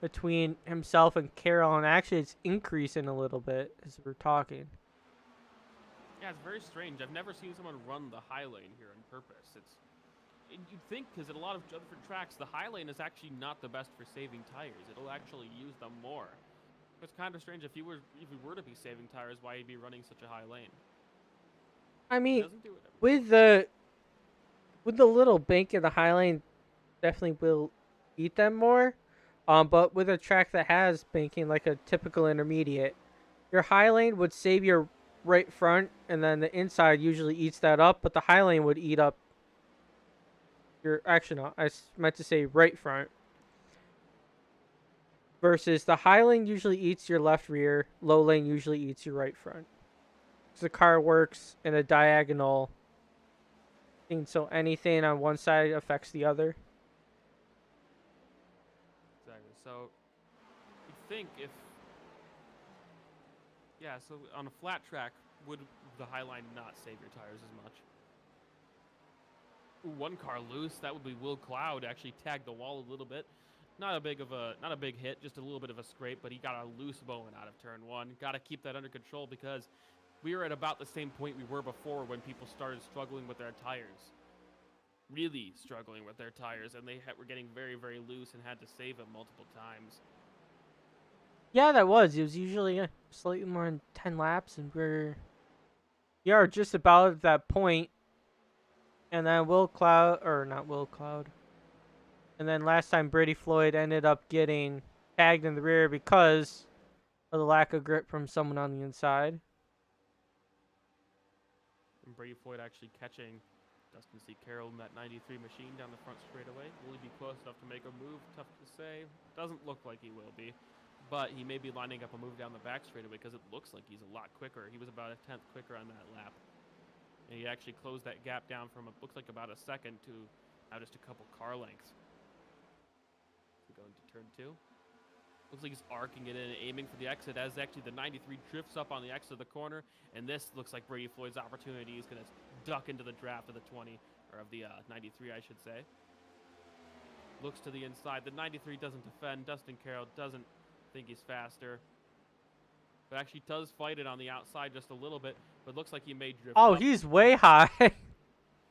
between himself and Carroll, and actually it's increasing a little bit as we're talking. Yeah, it's very strange. I've never seen someone run the high lane here on purpose. You'd think, because at a lot of different tracks, the high lane is actually not the best for saving tires. It'll actually use them more. It's kind of strange if you were to be saving tires, why you'd be running such a high lane. I mean, with the little bank in the high lane, definitely will eat them more. But with a track that has banking like a typical intermediate, your high lane would save your right front, and then the inside usually eats that up. But the high lane would eat up your. Actually, no, I meant to say right front. Versus the high lane usually eats your left rear, low lane usually eats your right front. So the car works in a diagonal thing, so anything on one side affects the other. Exactly. So you'd think if, yeah, so on a flat track, would the high line not save your tires as much? One car loose. That would be Will Cloud. Actually tagged the wall a little bit. Not a big hit, just a little bit of a scrape, but he got a loose bowing out of turn one. Got to keep that under control because we were at about the same point we were before when people started struggling with their tires. Really struggling with their tires, and they were getting very, very loose and had to save him multiple times. Yeah, that was. It was usually slightly more than 10 laps, and we are just about at that point. And then not Will Cloud. And then last time Brady Floyd ended up getting tagged in the rear because of the lack of grip from someone on the inside. And Brady Floyd actually catching Dustin C. Carroll in that 93 machine down the front straightaway. Will he be close enough to make a move? Tough to say. Doesn't look like he will be. But he may be lining up a move down the back straightaway because it looks like he's a lot quicker. He was about a 10th quicker on that lap. And he actually closed that gap down from, looks like about a second to now just a couple car lengths. We go into turn two. Looks like he's arcing it in and aiming for the exit as actually the 93 drifts up on the exit of the corner. And this looks like Brady Floyd's opportunity. He's going to duck into the draft of the 20, or of the 93, I should say. Looks to the inside. The 93 doesn't defend. Dustin Carroll doesn't think he's faster. But actually does fight it on the outside just a little bit. But looks like he may drift Oh, up. he's way high.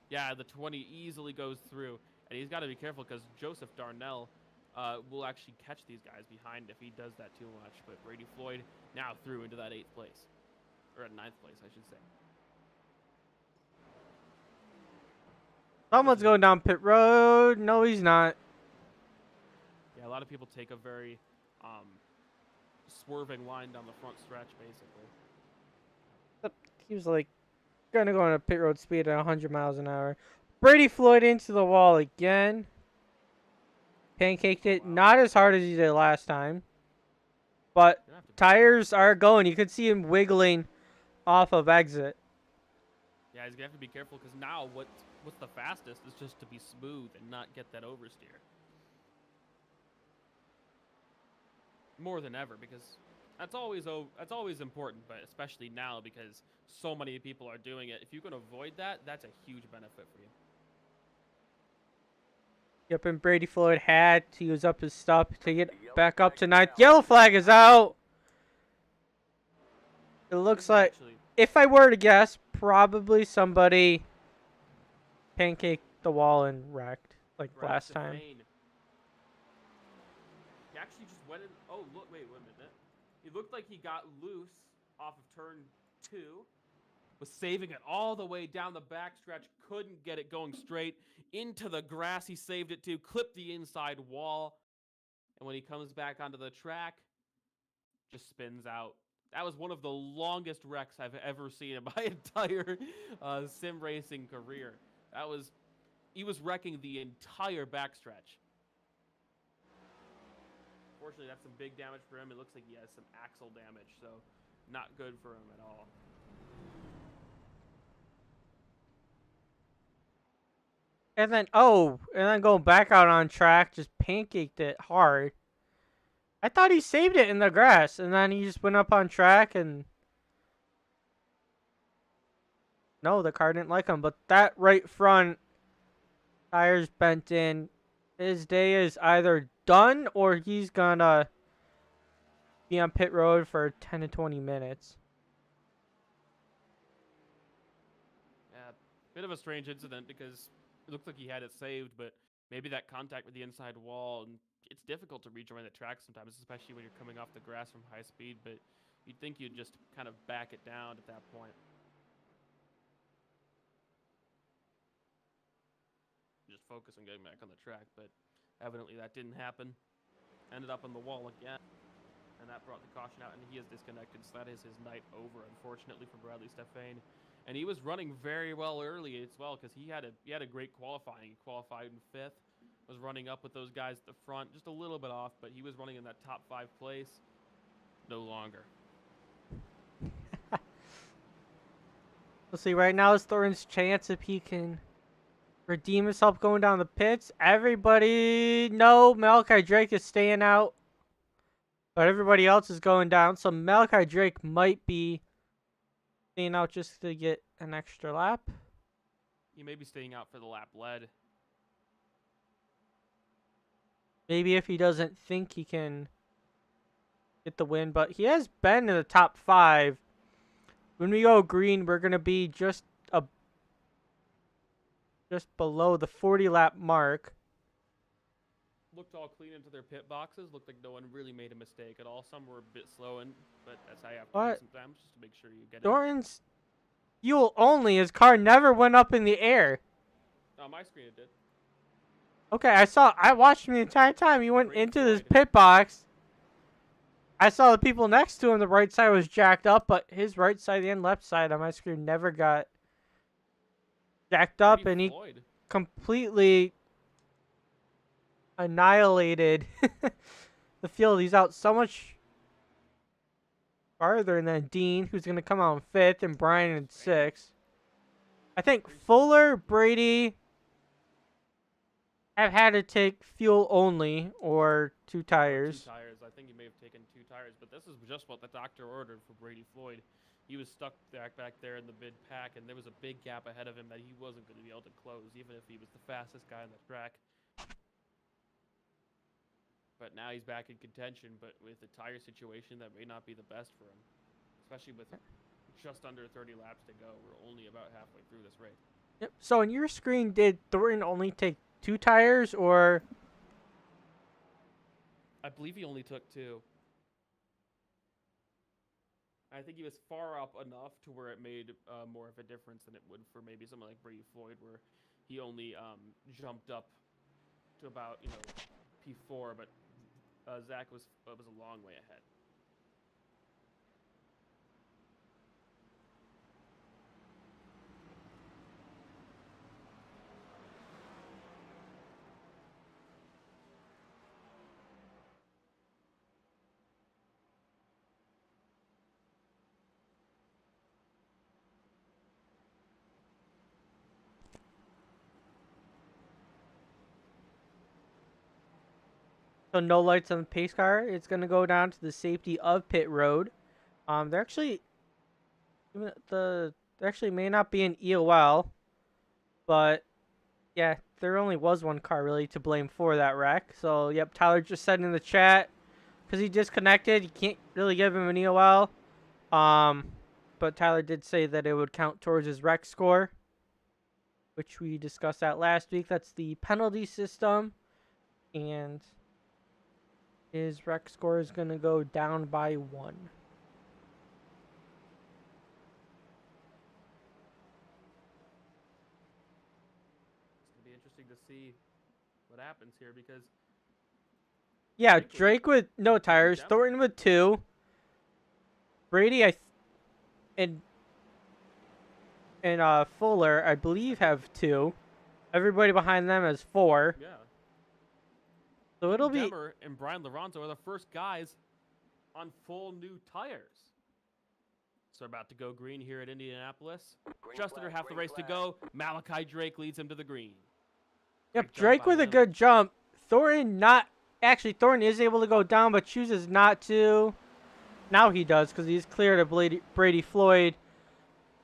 Yeah, the 20 easily goes through. And he's got to be careful because Joseph Darnell will actually catch these guys behind if he does that too much. But Brady Floyd now through into that 8th place. Or at 9th place, I should say. Someone's going down pit road. No, he's not. Yeah, a lot of people take a very swerving line down the front stretch, basically. He was like gonna go on a pit road speed at 100 miles an hour. Brady Floyd into the wall again. Pancaked it, not as hard as he did last time. But tires are going. You could see him wiggling off of exit. Yeah, he's going to have to be careful because now what's the fastest is just to be smooth and not get that oversteer. More than ever, because that's always important, but especially now because so many people are doing it. If you can avoid that, that's a huge benefit for you. Yep, and Brady Floyd had to use up his stuff to get back up to 9th. Yellow flag is out. It looks like, if I were to guess, probably somebody pancaked the wall and wrecked, like last time. He actually just went in. Oh, look, wait a minute. He looked like he got loose off of turn 2. Was saving it all the way down the backstretch. Couldn't get it going straight into the grass. He saved it too. Clipped the inside wall. And when he comes back onto the track, just spins out. That was one of the longest wrecks I've ever seen in my entire sim racing career. He was wrecking the entire backstretch. Fortunately, that's some big damage for him. It looks like he has some axle damage, so not good for him at all. And then going back out on track, just pancaked it hard. I thought he saved it in the grass, and then he just went up on track, and no, the car didn't like him. But that right front tires bent in. His day is either done or he's gonna be on pit road for 10 to 20 minutes. Yeah, bit of a strange incident because it looked like he had it saved, but maybe that contact with the inside wall, and it's difficult to rejoin the track sometimes, especially when you're coming off the grass from high speed, but you'd think you'd just kind of back it down at that point. Just focus on getting back on the track, but evidently that didn't happen. Ended up on the wall again, and that brought the caution out, and he is disconnected, so that is his night over, unfortunately, for Bradley Stephane. And he was running very well early as well because he had a great qualifying. He qualified in 5th, was running up with those guys at the front, just a little bit off, but he was running in that top 5 place. No longer. We'll see. Right now is Thornton's chance if he can redeem himself going down the pits. Everybody, no, Malachi Drake is staying out, but everybody else is going down. So Malachi Drake might be staying out just to get an extra lap. He may be staying out for the lap lead. Maybe if he doesn't think he can get the win, but he has been in the top 5. When we go green, we're gonna be just below the 40 lap mark. Looked all clean into their pit boxes. Looked like no one really made a mistake at all. Some were a bit slow, but that's how you have to do sometimes, just to make sure you get it. Thornton's fuel only. His car never went up in the air. On my screen it did. Okay, I watched him the entire time. He went into this pit box. I saw the people next to him. The right side was jacked up, but his right side and left side on my screen never got jacked up, and he completely annihilated the field. He's out so much farther than Dean, who's going to come out in 5th, and Brian in 6th. I think Fuller, Brady have had to take fuel only or 2 tires. 2 tires. I think he may have taken 2 tires, but this is just what the doctor ordered for Brady Floyd. He was stuck back there in the mid-pack, and there was a big gap ahead of him that he wasn't going to be able to close, even if he was the fastest guy on the track. But now he's back in contention, but with the tire situation, that may not be the best for him, especially with just under 30 laps to go. We're only about halfway through this race. Yep. So on your screen, did Thornton only take 2 tires, or? I believe he only took 2. I think he was far up enough to where it made more of a difference than it would for maybe someone like Brady Floyd, where he only jumped up to about P4, but Zach was a long way ahead. So no lights on the pace car. It's going to go down to the safety of pit road. There actually may not be an EOL, but yeah, there only was one car really to blame for that wreck. So yep, Tyler just said in the chat because he disconnected, you can't really give him an EOL. But Tyler did say that it would count towards his wreck score, which we discussed that last week. That's the penalty system, and his wreck score is going to go down by 1. It's going to be interesting to see what happens here because... Yeah, Drake with no tires, Thornton with 2. Brady and Fuller, I believe, have 2. Everybody behind them has 4. Yeah. So it'll be... Demmer and Brian Lorenzo are the first guys on full new tires. So they're about to go green here at Indianapolis. Just under half the race to go. Malachi Drake leads him to the green. Yep, Drake with a good jump. Thornton is able to go down, but chooses not to. Now he does, because he's clear to Brady Floyd.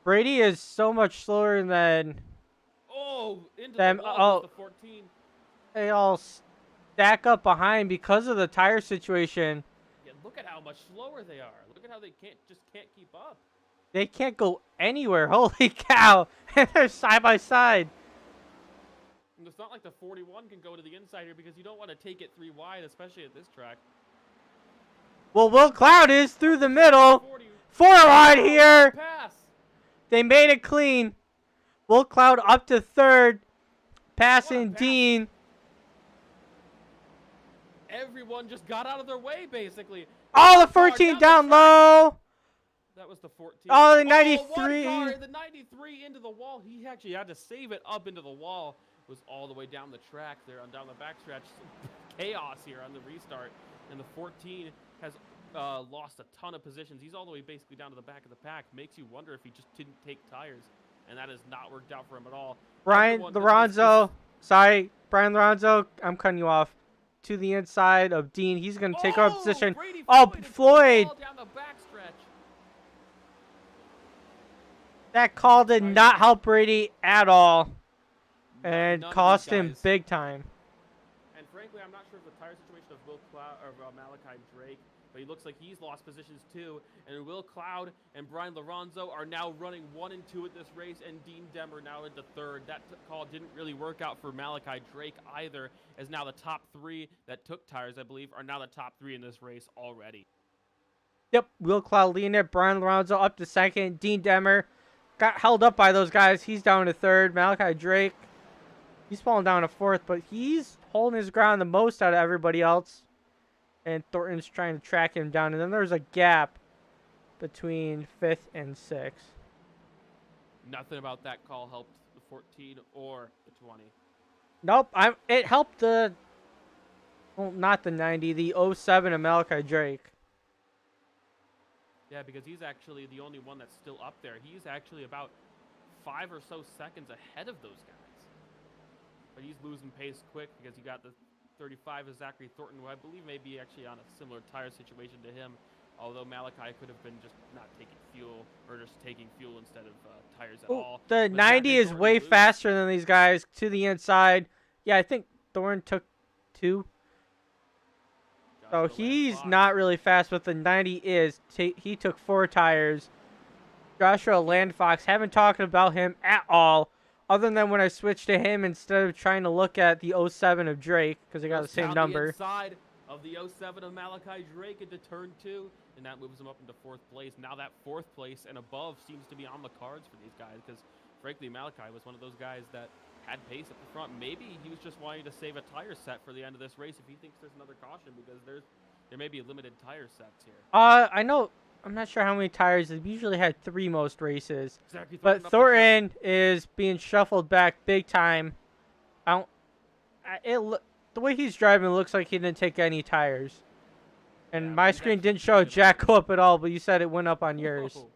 Brady is so much slower than... Into the wall the 14. They all stack up behind because of the tire situation. Yeah, look at how much slower they are. Look at how they can't keep up. They can't go anywhere. Holy cow. And they're side by side. And it's not like the 41 can go to the inside here because you don't want to take it 3 wide, especially at this track. Well, Will Cloud is through the middle. 4 wide here. Pass. They made it clean. Will Cloud up to 3rd. Passing Dean. Everyone just got out of their way, basically. Oh, the 14 down low. That was the 14. Oh, the 93. The 93 into the wall. He actually had to save it up into the wall. It was all the way down the track there, down the backstretch. Chaos here on the restart. And the 14 has lost a ton of positions. He's all the way basically down to the back of the pack. Makes you wonder if he just didn't take tires. And that has not worked out for him at all. Brian Lorenzo. Sorry, Brian Lorenzo. I'm cutting you off. To the inside of Dean. He's going to take our position. Floyd. Down the backstretch. That call did not help Brady at all. and None of these cost him guys. big time. And frankly, I'm not sure of the tire situation of Will Cloud or Malachi Drake, but he looks like he's lost positions too. And Will Cloud and Brian Lorenzo are now running 1 and 2 at this race, and Dean Demmer now into third. That call didn't really work out for Malachi Drake either, as now the top 3 that took tires, I believe, are now the top 3 in this race already. Yep, Will Cloud leading it. Brian Lorenzo up to second. Dean Demmer got held up by those guys. He's down to third. Malachi Drake, he's falling down to fourth, but he's holding his ground the most out of everybody else. And Thornton's trying to track him down. And then there's a gap between fifth and sixth. Nothing about that call helped the 14 or the 20. Nope, it helped the, well, not the 90, the 07 of Malachi Drake. Yeah, because he's actually the only one that's still up there. He's actually about 5 or so seconds ahead of those guys. But he's losing pace quick because you got the 35 of Zachary Thornton, who I believe may be actually on a similar tire situation to him. Although Malachi could have been just not taking fuel, or just taking fuel instead of tires at all. The But 90 Zachary is Thornton way loses. faster than these guys to the inside. Yeah, I think Thorne took 2. So Joshua he's Landfox. not really fast, but the 90 is. He took 4 tires. Joshua Landfox, haven't talked about him at all, other than when I switched to him instead of trying to look at the 07 of Drake, because they got the Goes same down number. The inside of the 07 of Malachi Drake into turn 2, and that moves him up into 4th place. Now that 4th place and above seems to be on the cards for these guys, because frankly, Malachi was one of those guys that had pace at the front. Maybe he was just wanting to save a tire set for the end of this race if he thinks there's another caution, because there may be limited tire sets here. I know. I'm not sure how many tires. They've usually had 3 most races. Zachary But up the Thornton is being shuffled back big time. The way he's driving looks like he didn't take any tires. And Yeah, my he's screen actually didn't show good jack on up at all, but you said it went up on yours. Whoa.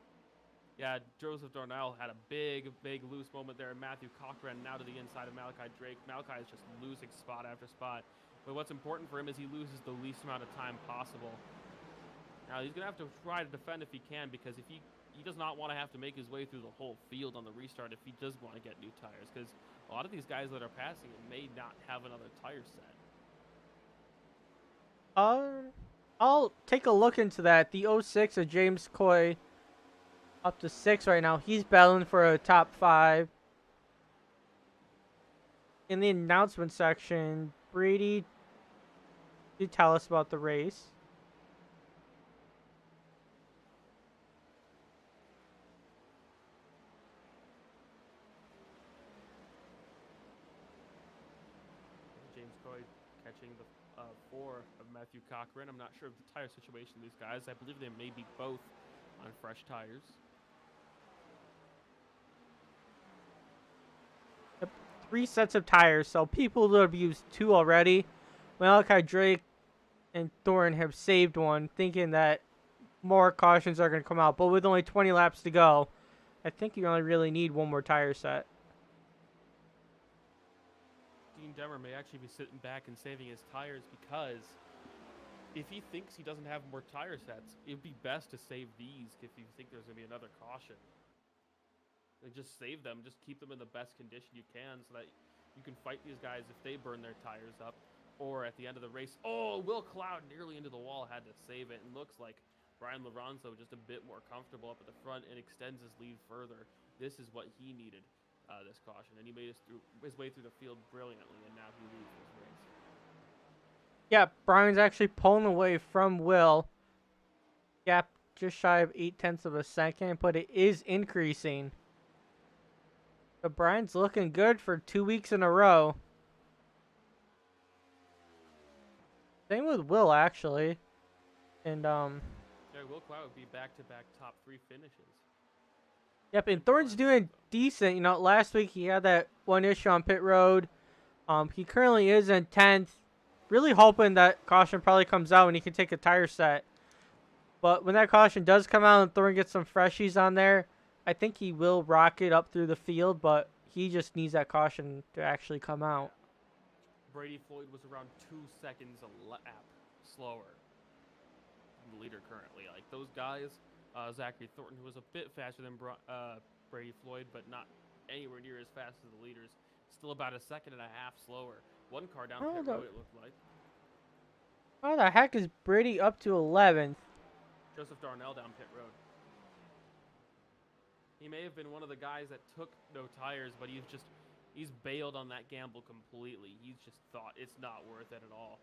Yeah, Joseph Darnell had a big loose moment there. Matthew Cochran now to the inside of Malachi Drake. Malachi is just losing spot after spot. But what's important for him is he loses the least amount of time possible. Now, he's going to have to try to defend if he can, because if he does not want to have to make his way through the whole field on the restart if he does want to get new tires, because a lot of these guys that are passing him may not have another tire set. I'll take a look into that. The 06 of James Coy up to 6 right now. He's battling for a top 5. In the announcement section, Brady, you tell us about the race. James Coy catching the 4 of Matthew Cochran. I'm not sure of the tire situation of these guys. I believe they may be both on fresh tires. Yep, 3 sets of tires, so people that have used 2 already. Malachi Drake and Thorne have saved 1, thinking that more cautions are going to come out. But with only 20 laps to go, I think you only really need 1 more tire set. Dean Demmer may actually be sitting back and saving his tires, because if he thinks he doesn't have more tire sets, it would be best to save these if you think there's going to be another caution. And just save them. Just keep them in the best condition you can so that you can fight these guys if they burn their tires up. Or at the end of the race, oh, Will Cloud nearly into the wall, had to save it. And looks like Brian Lorenzo just a bit more comfortable up at the front and extends his lead further. This is what he needed, this caution. And he made his way through the field brilliantly, and now he leads this race. Yeah, Brian's actually pulling away from Will. Gap just shy of 0.8 of a second, but it is increasing. So Brian's looking good for 2 weeks in a row. Same with Will, actually. And, Yeah, Will Cloud would be back-to-back top 3 finishes. Yep, and Thorne's doing decent. You know, last week he had that 1 issue on pit road. He currently is in 10th. Really hoping that caution probably comes out and he can take a tire set. But when that caution does come out and Thorne gets some freshies on there, I think he will rocket up through the field, but he just needs that caution to actually come out. Brady Floyd was around 2 seconds a lap slower than the leader currently. Like, those guys, Zachary Thornton, who was a bit faster than Brady Floyd, but not anywhere near as fast as the leaders, Still about a second and a half slower. One car down pit How the, road, it looked like. how the heck is Brady up to 11th? Joseph Darnell down pit road. He may have been one of the guys that took no tires, but he's bailed on that gamble completely. He's just thought it's not worth it at all.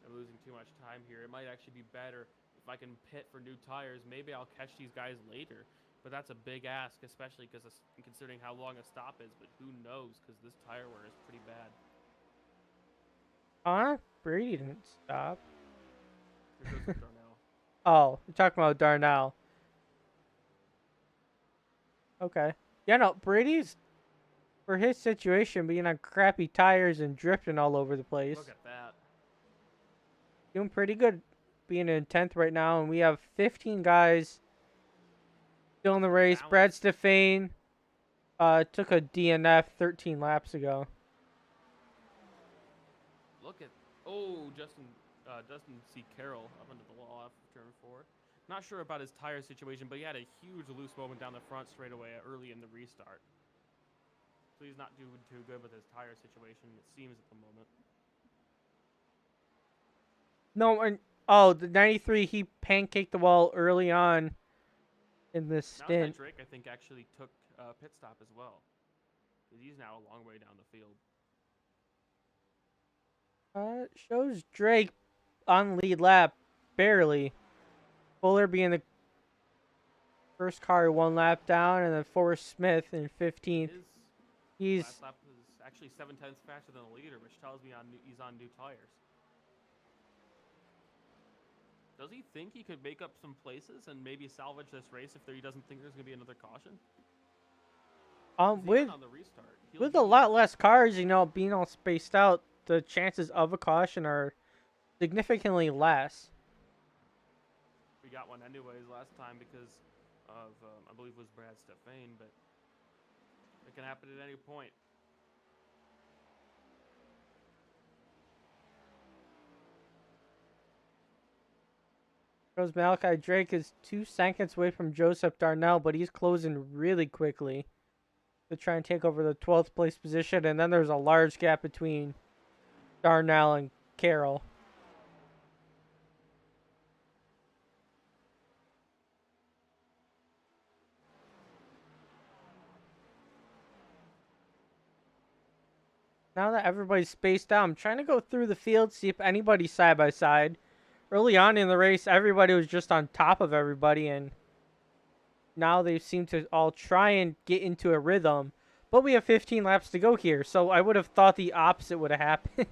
I'm losing too much time here. It might actually be better if I can pit for new tires. Maybe I'll catch these guys later. But that's a big ask, especially because considering how long a stop is. But who knows, because this tire wear is pretty bad. Brady didn't stop. For Joseph Darnell. Oh, you're talking about Darnell. Okay. Yeah, no, Brady's, for his situation, being on crappy tires and drifting all over the place. Look at that. Doing pretty good being in 10th right now, and we have 15 guys still in the race. Brad Stefane took a DNF 13 laps ago. Look at Dustin C. Carroll up into the wall after turn 4. Not sure about his tire situation, but he had a huge loose moment down the front straightaway early in the restart. So he's not doing too good with his tire situation, it seems, at the moment. No, and oh, the 93, he pancaked the wall early on in this stint. Drake, I think, actually took a pit stop as well. He's now a long way down the field. Shows Drake on lead lap, barely. Fuller being the first car 1 lap down, and then Forrest Smith in 15th. His last lap was actually 7 tenths faster than the leader, which tells me he's on new tires. Does he think he could make up some places and maybe salvage this race if he doesn't think there's going to be another caution? With a lot less cars, you know, being all spaced out, the chances of a caution are significantly less. We got one anyways last time because of, I believe it was Brad Stefane, but it can happen at any point. Shows Malachi Drake is 2 seconds away from Joseph Darnell, but he's closing really quickly to try and take over the 12th place position, and then there's a large gap between Darnell and Carroll. Now that everybody's spaced out, I'm trying to go through the field, see if anybody's side by side. Early on in the race, everybody was just on top of everybody, and now they seem to all try and get into a rhythm. But we have 15 laps to go here, so I would have thought the opposite would have happened.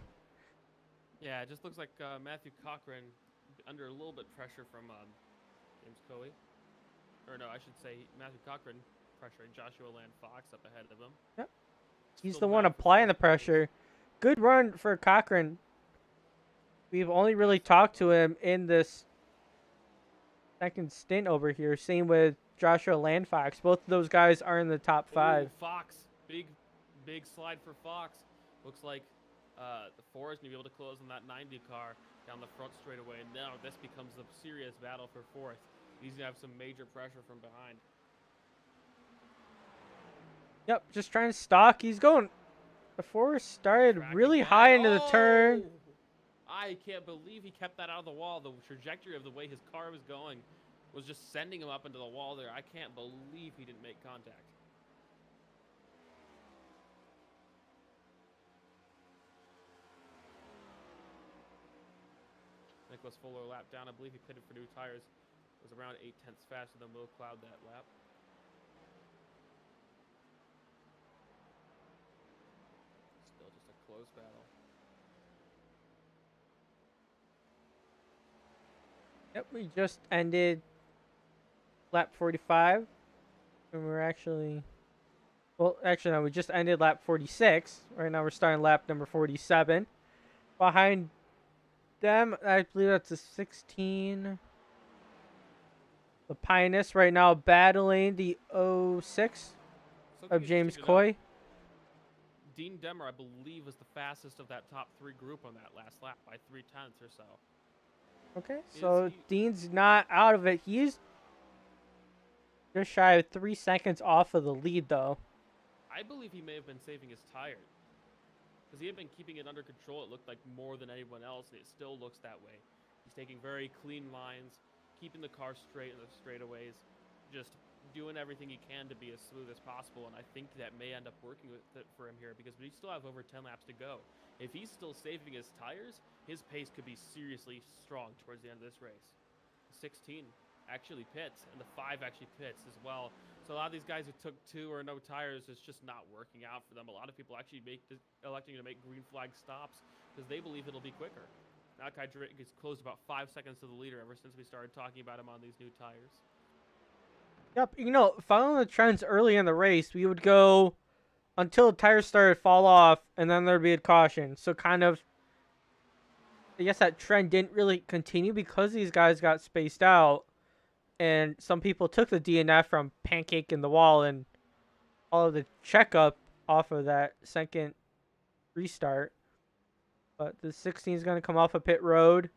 Yeah, it just looks like Matthew Cochran under a little bit pressure from James Coey. Or no, I should say Matthew Cochran pressuring Joshua Land Fox up ahead of him. Yep. He's the one applying the pressure. Good run for Cochran. We've only really talked to him in this second stint over here. Same with Joshua Landfox. Both of those guys are in the top 5. Fox. Big slide for Fox. Looks like the 4 is going to be able to close on that 90 car down the front straightaway. And now this becomes a serious battle for 4th. He's going to have some major pressure from behind. Yep, just trying to stalk. He's going. The 4 started really high into the turn. I can't believe he kept that out of the wall. The trajectory of the way his car was going was just sending him up into the wall there. I can't believe he didn't make contact. Nicholas Fuller lap down. I believe he pitted for new tires. It was around 8 tenths faster than Will Cloud that lap. Still just a close battle. Yep, we just ended lap 45. And we're actually... Well, actually, no, we just ended lap 46. Right now we're starting lap number 47. Behind them, I believe that's a 16. The Pioneers right now battling the 06 of James Coy. Dean Demmer, I believe, was the fastest of that top 3 group on that last lap by 3 tenths or so. Okay, so Dean's not out of it. He's just shy of 3 seconds off of the lead, though. I believe he may have been saving his tire. because he had been keeping it under control. It looked like more than anyone else, and it still looks that way. He's taking very clean lines, keeping the car straight in the straightaways, just doing everything he can to be as smooth as possible, and I think that may end up working with it for him here because we still have over 10 laps to go. If he's still saving his tires, his pace could be seriously strong towards the end of this race. The 16 actually pits, and the 5 actually pits as well. So a lot of these guys who took 2 or no tires, it's just not working out for them. A lot of people actually electing to make green flag stops because they believe it'll be quicker. Malachi Drake has closed about 5 seconds to the leader ever since we started talking about him on these new tires. Yep, you know, following the trends early in the race, we would go until the tires started to fall off, and then there'd be a caution. So kind of, I guess that trend didn't really continue because these guys got spaced out, and some people took the DNF from pancaking the wall and all of the checkup off of that second restart. But the 16 is going to come off a pit road.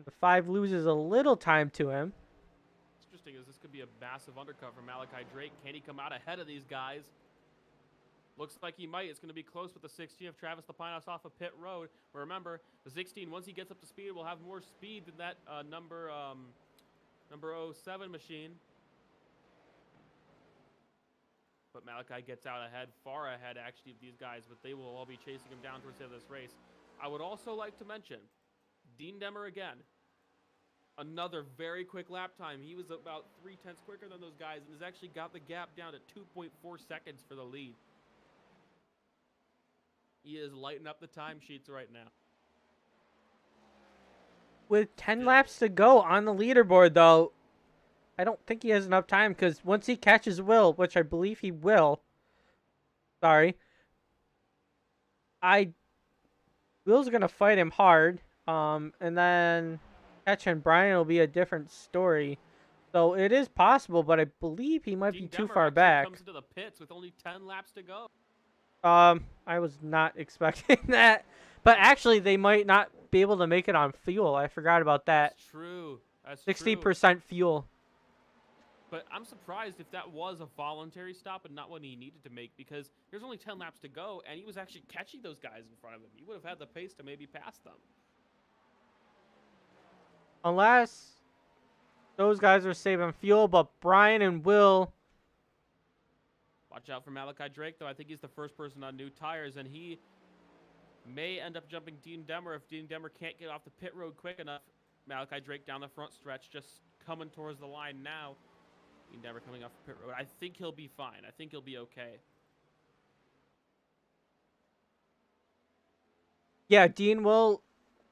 The 5 loses a little time to him. Interesting as this could be a massive undercut for Malachi Drake. Can he come out ahead of these guys? Looks like he might. It's going to be close with the 16 of Travis Lapinus off of pit road. But remember, the 16, once he gets up to speed, will have more speed than that number 07 machine. But Malachi gets out ahead, far ahead actually of these guys, but they will all be chasing him down towards the end of this race. I would also like to mention Dean Demmer again. Another very quick lap time. He was about 0.3 quicker than those guys and has actually got the gap down to 2.4 seconds for the lead. He is lighting up the timesheets right now. With 10 laps to go on the leaderboard, though, I don't think he has enough time because once he catches Will, which I believe he will, Will's going to fight him hard, and then catching Brian will be a different story. So it is possible, but I believe he might be too far back. Comes into the pits with only 10 laps to go. I was not expecting that. But actually, they might not be able to make it on fuel. I forgot about that. That's true. That's 60% fuel. But I'm surprised if that was a voluntary stop and not one he needed to make because there's only 10 laps to go, and he was actually catching those guys in front of him. He would have had the pace to maybe pass them. Unless those guys are saving fuel, but Brian and Will... Watch out for Malachi Drake, though. I think he's the first person on new tires, and he may end up jumping Dean Demmer if Dean Demmer can't get off the pit road quick enough. Malachi Drake down the front stretch, just coming towards the line now. Dean Demmer coming off the pit road. I think he'll be fine. I think he'll be okay. Yeah, Dean will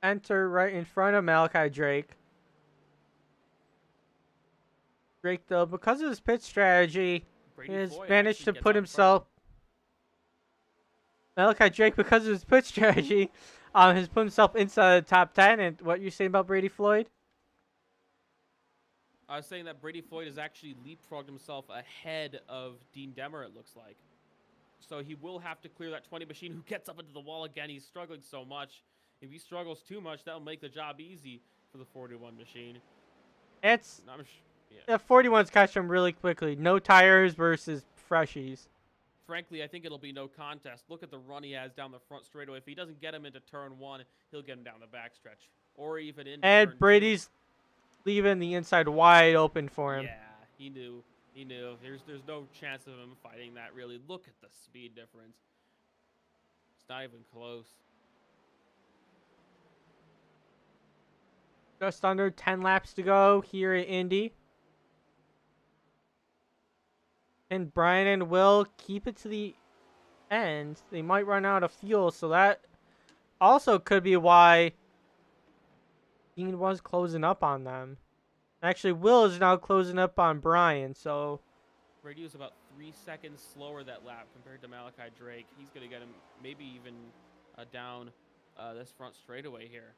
enter right in front of Malachi Drake. Drake, though, because of his pit strategy... He has managed to put himself... Malachi Drake, because of his pit strategy, has put himself inside the top 10. And what you saying about Brady Floyd? I was saying that Brady Floyd has actually leapfrogged himself ahead of Dean Demmer, it looks like. So he will have to clear that 20 machine who gets up into the wall again. He's struggling so much. If he struggles too much, that'll make the job easy for the 41 machine. It's... Yeah, 41's catch him really quickly. No tires versus freshies. Frankly, I think it'll be no contest. Look at the run he has down the front straightaway. If he doesn't get him into turn 1, he'll get him down the backstretch. Or even into and Brady's 2. Leaving the inside wide open for him. Yeah, he knew. He knew. There's no chance of him fighting that, really. Look at the speed difference. It's not even close. Just under 10 laps to go here at Indy. And Brian and Will keep it to the end. They might run out of fuel, so that also could be why Dean was closing up on them. Actually, Will is now closing up on Brian, so... Brady was about 3 seconds slower that lap compared to Malachi Drake. He's going to get him maybe even down this front straightaway here.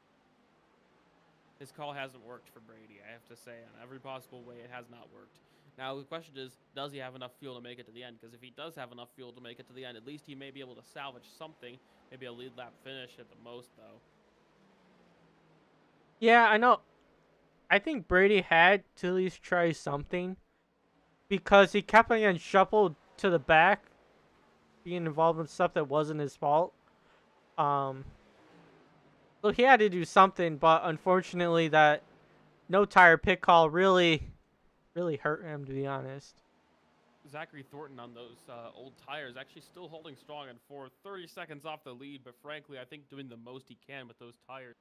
His call hasn't worked for Brady, I have to say. On every possible way, it has not worked. Now, the question is, does he have enough fuel to make it to the end? Because if he does have enough fuel to make it to the end, at least he may be able to salvage something. Maybe a lead lap finish at the most, though. Yeah, I know. I think Brady had to at least try something. Because he kept on getting shuffled to the back. Being involved in stuff that wasn't his fault. Um, so he had to do something, but unfortunately, that no tire pit call really hurt him, to be honest. Zachary Thornton on those old tires actually still holding strong in fourth, 30 seconds off the lead, but frankly, I think doing the most he can with those tires,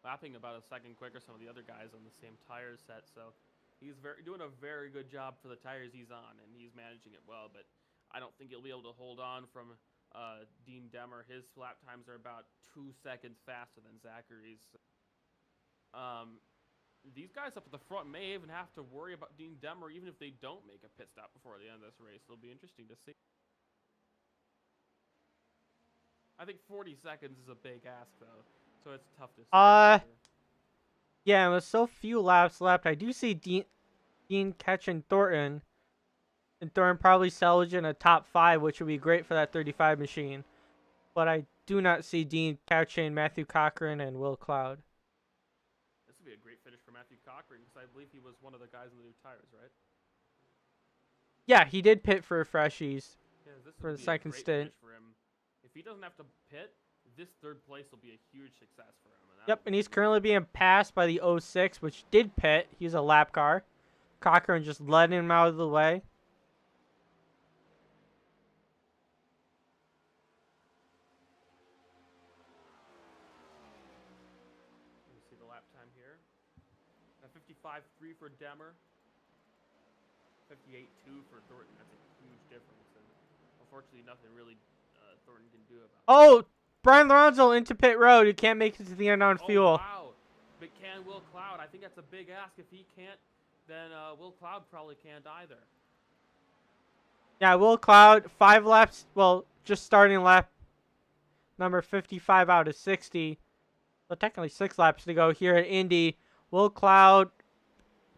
lapping about a second quicker some of the other guys on the same tire set. So he's doing a very good job for the tires he's on, and he's managing it well. But I don't think he'll be able to hold on from Dean Demmer. His lap times are about 2 seconds faster than Zachary's. These guys up at the front may even have to worry about Dean Demmer, even if they don't make a pit stop before the end of this race. It'll be interesting to see. I think 40 seconds is a big ask, though, so it's tough to say. Yeah, with so few laps left, I do see Dean catching Thornton, and Thornton probably salvaging a top 5, which would be great for that 35 machine. But I do not see Dean catching Matthew Cochran and Will Cloud. This would be a great finish for Matthew Cochran, because I believe he was one of the guys in the new tires, right? Yeah, he did pit for freshies this for would the be a second great stint. finish for him. If he doesn't have to pit, this third place will be a huge success for him. Yep, and he's currently being passed by the 06, which did pit. He's a lap car. Cochran just letting him out of the way. Let me see the lap time here. 55.3 for Demmer. 58.2 for Thornton. That's a huge difference, and unfortunately, nothing really Thornton can do about it. Oh, Brian Lorenzo into pit road. He can't make it to the end on fuel. Wow. But can Will Cloud? I think that's a big ask. If he can't, then Will Cloud probably can't either. Yeah, Will Cloud, 5 laps. Well, just starting lap number 55 out of 60. Well, technically 6 laps to go here at Indy. Will Cloud,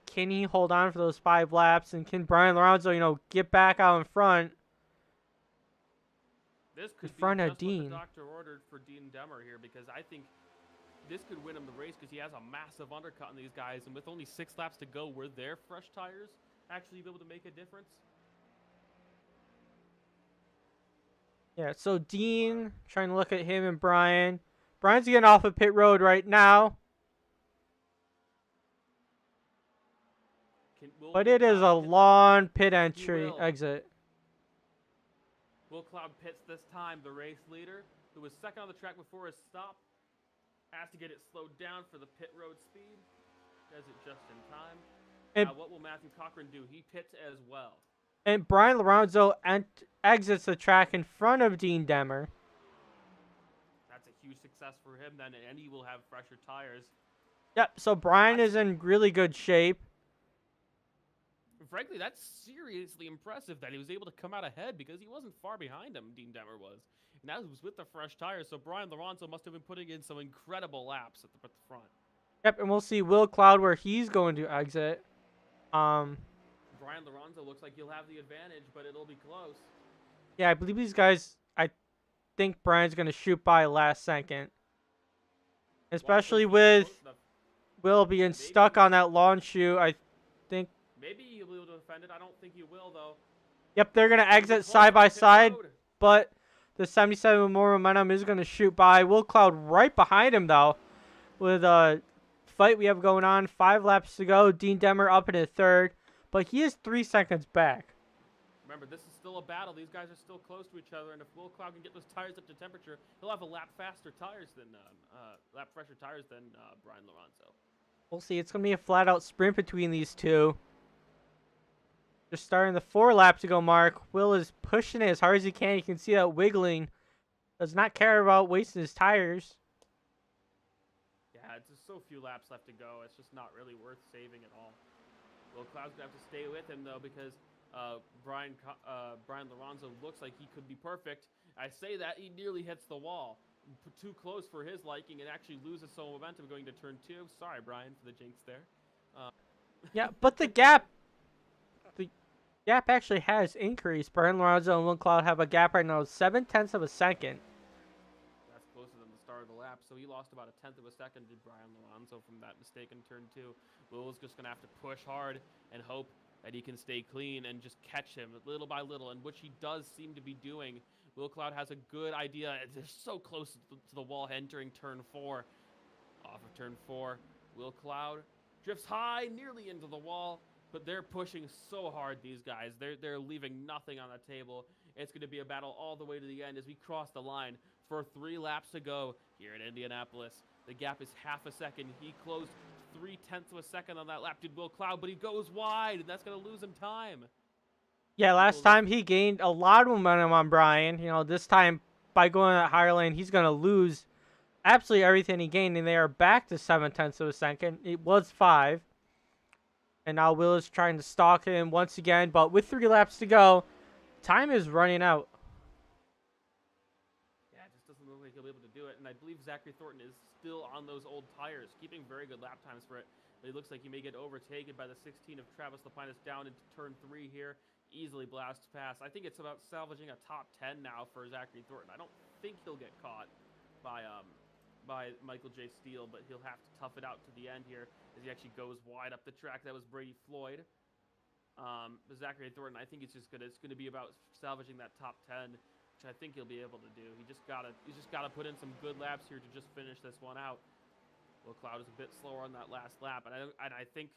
can he hold on for those 5 laps? And can Brian Lorenzo, get back out in front? This could in front be of just Dean. What the doctor ordered for Dean Demmer here, because I think this could win him the race, because he has a massive undercut on these guys, and with only 6 laps to go, where their fresh tires actually be able to make a difference. Yeah, so Dean, trying to look at him and Brian. Brian's getting off of pit road right now. But it is a long pit exit. Will Cloud pits this time. The race leader, who was second on the track before his stop, has to get it slowed down for the pit road speed. Does it just in time. What will Matthew Cochran do? He pits as well. And Brian Lorenzo exits the track in front of Dean Demmer. That's a huge success for him then, and he will have fresher tires. Yep, so Brian is in really good shape. Frankly, that's seriously impressive that he was able to come out ahead, because he wasn't far behind him, Dean Demmer was. And that was with the fresh tires, so Brian Lorenzo must have been putting in some incredible laps at the front. Yep, and we'll see Will Cloud where he's going to exit. Brian Lorenzo looks like he'll have the advantage, but it'll be close. Yeah, I believe these guys, I think Brian's going to shoot by last second. Especially with Will being stuck on that lawn chute, I think. Maybe he'll be able to defend it. I don't think he will, though. Yep, they're going to exit side by side, but the 77 more momentum is going to shoot by. Will Cloud right behind him, though, with a fight we have going on. 5 laps to go. Dean Demmer up into third, but he is 3 seconds back. Remember, this is still a battle. These guys are still close to each other, and if Will Cloud can get those tires up to temperature, he'll have a lap fresher tires than Brian Lorenzo. We'll see. It's going to be a flat-out sprint between these two. Just starting the 4 lap to go mark. Will is pushing it as hard as he can. You can see that wiggling. Does not care about wasting his tires. Yeah, it's just so few laps left to go. It's just not really worth saving at all. Will Cloud's going to have to stay with him, though, because Brian Lorenzo looks like he could be perfect. I say that, he nearly hits the wall. Too close for his liking, and actually loses some momentum going to turn 2. Sorry, Brian, for the jinx there. Yeah, but the gap actually has increased. Brian Lorenzo and Will Cloud have a gap right now of 0.7 of a second. That's closer than the start of the lap. So he lost about 1/10 of a second to Brian Lorenzo from that mistake in turn 2. Will is just going to have to push hard and hope that he can stay clean and just catch him little by little, and which he does seem to be doing Will Cloud has a good idea. They're so close to the wall entering turn 4. Off of turn 4, Will Cloud drifts high, nearly into the wall, but they're pushing so hard, these guys. They're leaving nothing on the table. It's going to be a battle all the way to the end as we cross the line for 3 laps to go here in Indianapolis. The gap is half a second. He closed 0.3 of a second on that lap, did Will Cloud, but he goes wide, and that's going to lose him time. Yeah, last time he gained a lot of momentum on Brian. You know, this time by going that higher lane, he's going to lose absolutely everything he gained, and they are back to 0.7 of a second. It was 5. And now Will is trying to stalk him once again, but with 3 laps to go, time is running out. Yeah, it just doesn't look like he'll be able to do it. And I believe Zachary Thornton is still on those old tires, keeping very good lap times for it. But he looks like he may get overtaken by the 16 of Travis Lapinus down into turn 3 here. Easily blasts past. I think it's about salvaging a top 10 now for Zachary Thornton. I don't think he'll get caught by Michael J. Steele, but he'll have to tough it out to the end here as he actually goes wide up the track. That was Brady Floyd. But Zachary Thornton, I think it's gonna be about salvaging that top 10, which I think he'll be able to do. He's just gotta put in some good laps here to just finish this one out. Will Cloud is a bit slower on that last lap, and I think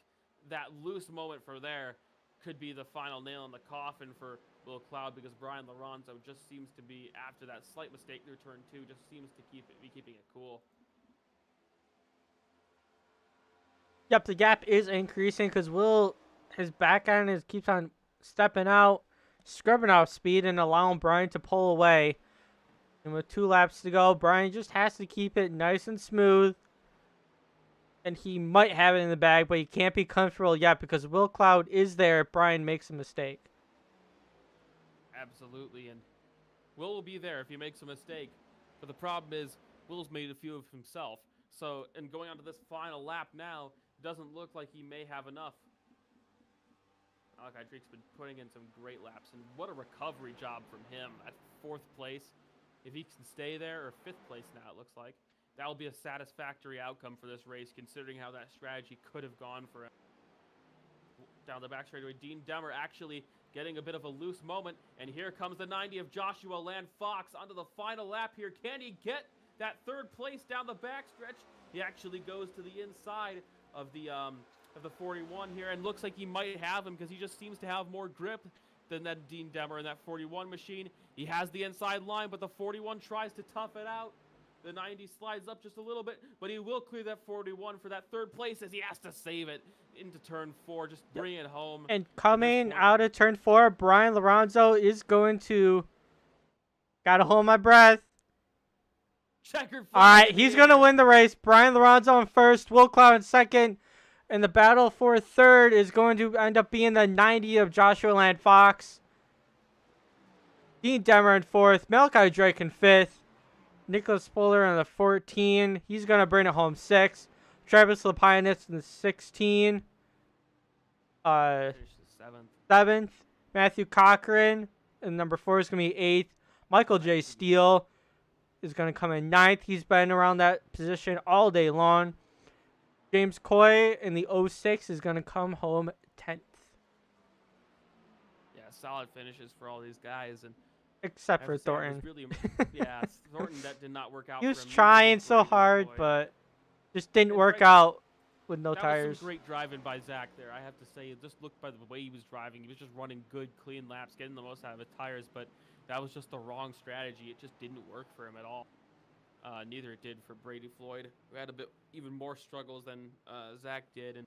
that loose moment for there could be the final nail in the coffin for Will Cloud, because Brian Lorenzo just seems to be, after that slight mistake near turn 2, just seems to be keeping it cool. Yep, the gap is increasing because Will, his back end keeps on stepping out, scrubbing off speed, and allowing Brian to pull away. And with 2 laps to go, Brian just has to keep it nice and smooth. And he might have it in the bag, but he can't be comfortable yet because Will Cloud is there if Brian makes a mistake. Absolutely, and Will be there if he makes a mistake. But the problem is, Will's made a few of himself. So, and going on to this final lap now, doesn't look like he may have enough. Malachi Drake's been putting in some great laps, and what a recovery job from him at 4th place. If he can stay there, or 5th place now, it looks like, that will be a satisfactory outcome for this race, considering how that strategy could have gone for him. Down the back straightaway, Dean Demmer actually getting a bit of a loose moment, and here comes the 90 of Joshua Land Fox onto the final lap here. Can he get that 3rd place down the backstretch? He actually goes to the inside of the 41 here, and looks like he might have him because he just seems to have more grip than that Dean Demmer in that 41 machine. He has the inside line, but the 41 tries to tough it out. The 90 slides up just a little bit, but he will clear that 41 for that 3rd place as he has to save it into turn 4, just bring it home. And coming out of turn 4, Brian Lorenzo is going to... Gotta hold my breath. Checkered flag. All right, he's going to win the race. Brian Lorenzo in 1st, Will Cloud in 2nd. And the battle for 3rd is going to end up being the 90 of Joshua Land Fox. Dean Demmer in 4th. Malachi Drake in 5th. Nicholas Spoiler on the 14. He's going to bring it home 6th. Travis Lapinus in the 16. 7th. Matthew Cochran in number 4 is going to be 8th. Michael J. Steele is going to come in 9th. He's been around that position all day long. James Coy in the 06 is going to come home 10th. Yeah, solid finishes for all these guys, and except for Thornton. Really, yeah, Thornton, that did not work out. He was for him. trying so hard, but just didn't work out with no tires. That was some great driving by Zach there. I have to say, it just looked by the way he was driving. He was just running good, clean laps, getting the most out of his tires, but that was just the wrong strategy. It just didn't work for him at all. Neither it did for Brady Floyd, who had a bit even more struggles than Zach did, and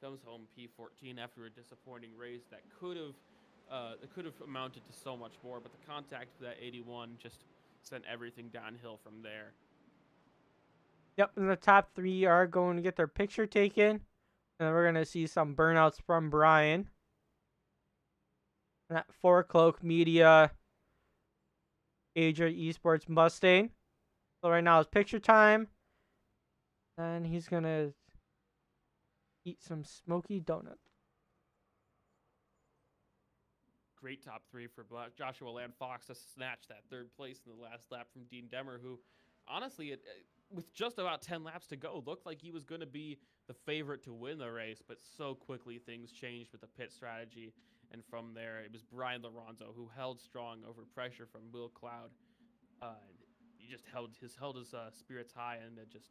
comes home P14 after a disappointing race that could have amounted to so much more. But the contact for that 81 just sent everything downhill from there. Yep, and the top 3 are going to get their picture taken, and we're going to see some burnouts from Brian. And that 4 Media AJ Esports Mustang. So right now it's picture time. And he's going to eat some smoky donut. Great top 3 for Joshua Land Fox to snatch that 3rd place in the last lap from Dean Demmer, who honestly, with just about 10 laps to go, looked like he was going to be the favorite to win the race, but so quickly things changed with the pit strategy, And from there, it was Brian Lorenzo who held strong over pressure from Will Cloud. He just held his spirits high and then just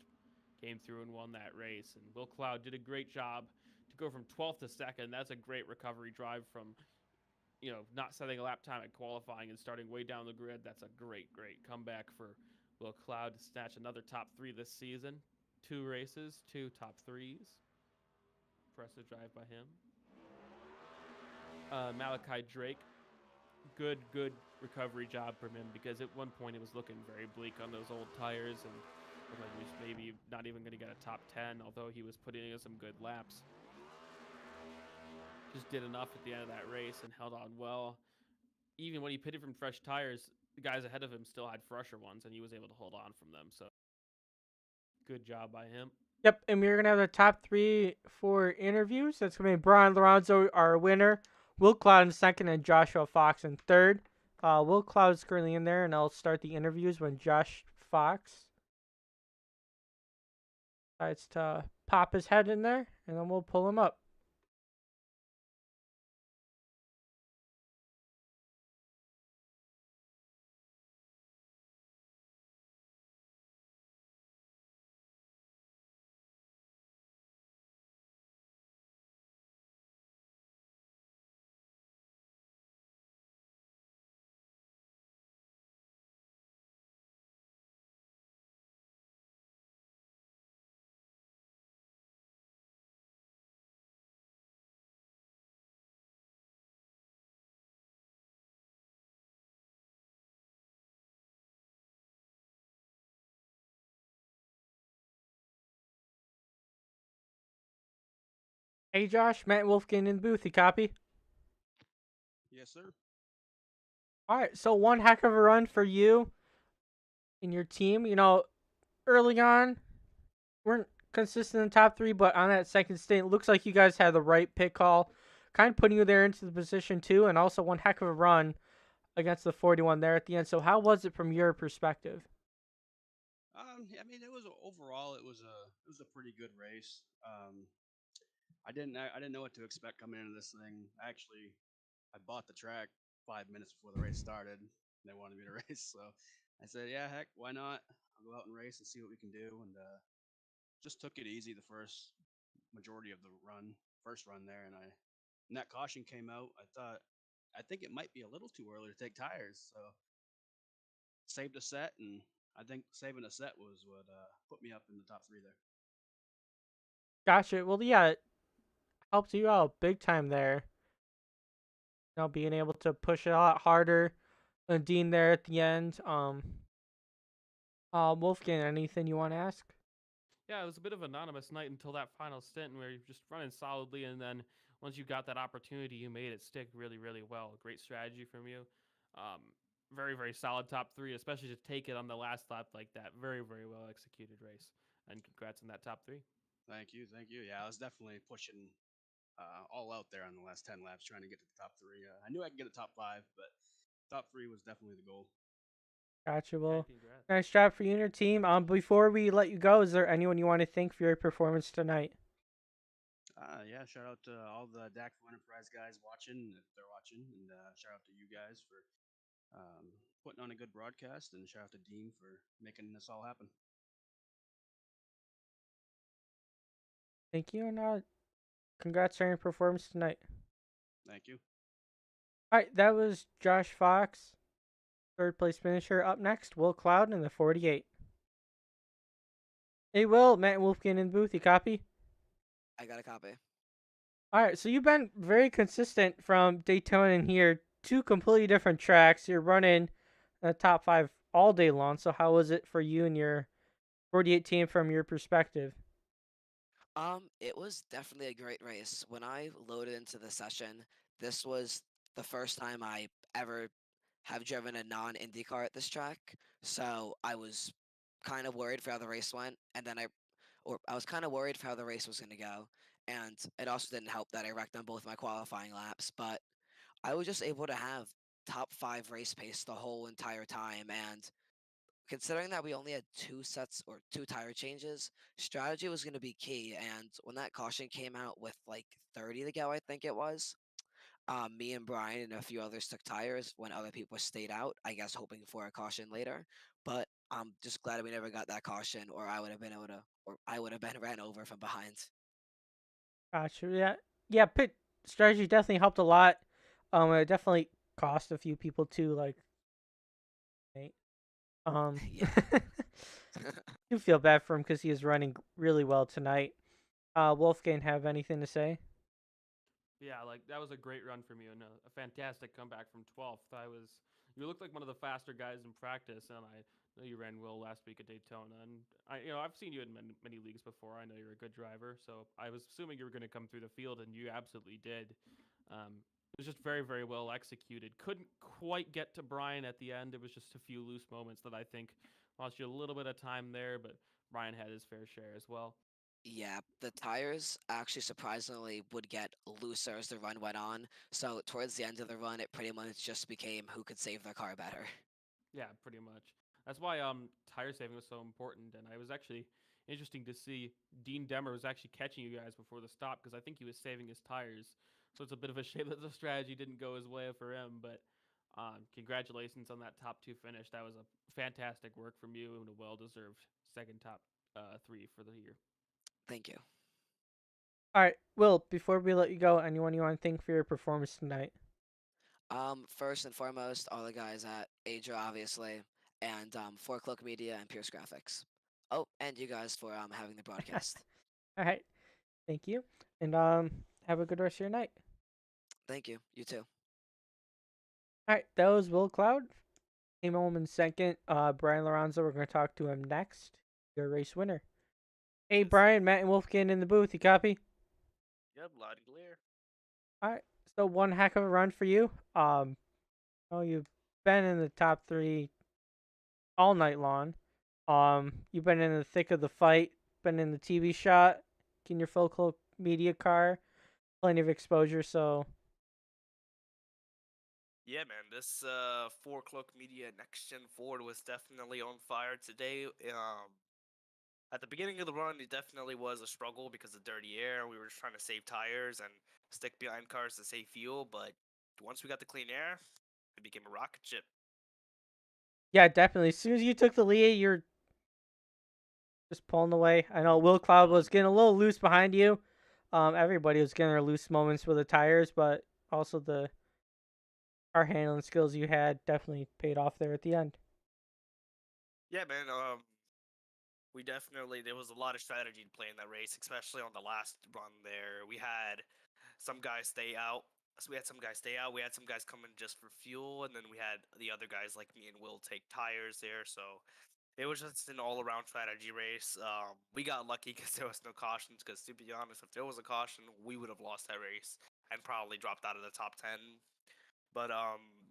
came through and won that race. And Will Cloud did a great job to go from 12th to second. That's a great recovery drive from not setting a lap time at qualifying and starting way down the grid. That's a great comeback for Will Cloud to snatch another top three this season. 2 races, 2 top 3s. Impressive drive by him. Malachi Drake, good recovery job from him because at one point it was looking very bleak on those old tires and looked like he was maybe not even going to get a top 10, although he was putting in some good laps. Just did enough at the end of that race and held on well. Even when he pitted from fresh tires, the guys ahead of him still had fresher ones, and he was able to hold on from them. So good job by him. Yep, and we're gonna have the top 3 for interviews. That's gonna be Brian Lorenzo, our winner, Will Cloud in second, and Joshua Fox in third. Will Cloud is currently in there, and I'll start the interviews when Josh Fox decides to pop his head in there, and then we'll pull him up. Hey Josh, Matt Wolfgang in the booth. You copy? Yes, sir. All right, so one heck of a run for you and your team. Early on, weren't consistent in the top 3, but on that second stint, it looks like you guys had the right pit call, kind of putting you there into the position too, and also one heck of a run against the 41 there at the end. So how was it from your perspective? I mean, overall, it was a pretty good race. I didn't know what to expect coming into this thing. I bought the track 5 minutes before the race started. And they wanted me to race, so I said, yeah, heck, why not? I'll go out and race and see what we can do. And just took it easy the first majority of the first run there. And that caution came out. I think it might be a little too early to take tires, so saved a set, and I think saving a set was what put me up in the top 3 there. Gotcha. Well, yeah, it helped you out big time there. Being able to push it a lot harder than Dean there at the end. Wolfgang, anything you want to ask? Yeah, it was a bit of an anonymous night until that final stint where you're just running solidly, and then once you got that opportunity, you made it stick really well. Great strategy from you. Um, very solid top 3, especially to take it on the last lap like that. Very well executed race, and congrats on that top 3. Thank you. Yeah, I was definitely pushing all out there on the last 10 laps, trying to get to the top 3. I knew I could get a top 5, but top 3 was definitely the goal. Gotcha. Yeah, Well, congrats. nice job for you and your team. Before we let you go, is there anyone you want to thank for your performance tonight? Yeah, shout out to all the DACFO Enterprise guys watching, if they're watching, and shout out to you guys for putting on a good broadcast, and shout out to Dean for making this all happen. Thank you, and congrats on your performance tonight. Thank you. All right, that was Josh Fox, third place finisher. Up next, Will Cloud in the 48. Hey, Will, Matt Wolfgang in the booth. You copy? I got a copy. All right, so you've been very consistent from Daytona and here, 2 completely different tracks. You're running the top 5 all day long. So how was it for you and your 48 team from your perspective? It was definitely a great race. When I loaded into the session, this was the first time I ever have driven a non-Indy car at this track. So I was kind of worried for how the race went, and I was kind of worried for how the race was going to go. And it also didn't help that I wrecked on both my qualifying laps, but I was just able to have top 5 race pace the whole entire time. And considering that we only had 2 sets or 2 tire changes, strategy was going to be key. And when that caution came out with like 30 to go, I think it was, Me and Brian and a few others took tires when other people stayed out, I guess hoping for a caution later. But I'm just glad we never got that caution, or I would have been able to, or I would have been ran over from behind. Gotcha. Yeah, yeah. Pit strategy definitely helped a lot. It definitely cost a few people too. Like, Nate. Yeah. You feel bad for him because he is running really well tonight. Wolfgang, have anything to say? Yeah, like that was a great run from you and a fantastic comeback from 12th. You looked like one of the faster guys in practice, and I know you ran well last week at Daytona. And I've seen you in many leagues before. I know you're a good driver, so I was assuming you were going to come through the field, and you absolutely did. It was just very, very well executed. Couldn't quite get to Brian at the end. It was just a few loose moments that I think lost you a little bit of time there, but Brian had his fair share as well. Yeah, the tires actually surprisingly would get looser as the run went on. So towards the end of the run, it pretty much just became who could save their car better. Yeah, pretty much. That's why tire saving was so important, and I was actually interesting to see Dean Demmer was actually catching you guys before the stop because I think he was saving his tires. So it's a bit of a shame that the strategy didn't go his way for him, but congratulations on that top two finish. That was a fantastic work from you and a well-deserved second top three for the year. Thank you. All right, Will. Before we let you go, anyone you want to thank for your performance tonight? First and foremost, all the guys at Adra, obviously, and 4 Cloak Media and Pierce Graphics. Oh, and you guys for having the broadcast. All right, thank you, and have a good rest of your night. Thank you. You too. All right, that was Will Cloud. Came home in second. Brian Lorenzo, we're going to talk to him next. Your race winner. Hey, Yes. Brian, Matt, and Wolfgang in the booth. You copy? Yep, loud and clear. All right. So one heck of a run for you. You've been in the top three all night long. You've been in the thick of the fight. Been in the TV shot. In your full cloak media car. Plenty of exposure. So Yeah, man, this 4 Cloak Media Next Gen Ford was definitely on fire today. At the beginning of the run, it definitely was a struggle because of dirty air. We were just trying to save tires and stick behind cars to save fuel, but once we got the clean air, it became a rocket ship. yeah, definitely. As soon as you took the lead, you're just pulling away. I know Will Cloud was getting a little loose behind you. Everybody was getting their loose moments with the tires, but also the car handling skills you had definitely paid off there at the end. Yeah, man, there was a lot of strategy to play in that race, especially on the last run there. We had some guys stay out. So we had some guys stay out. We had some guys come in just for fuel, and then we had the other guys like me and Will take tires there. So it was just an all-around strategy race. We got lucky because there was no cautions. Because to be honest, if there was a caution, we would have lost that race and probably dropped out of the top 10. But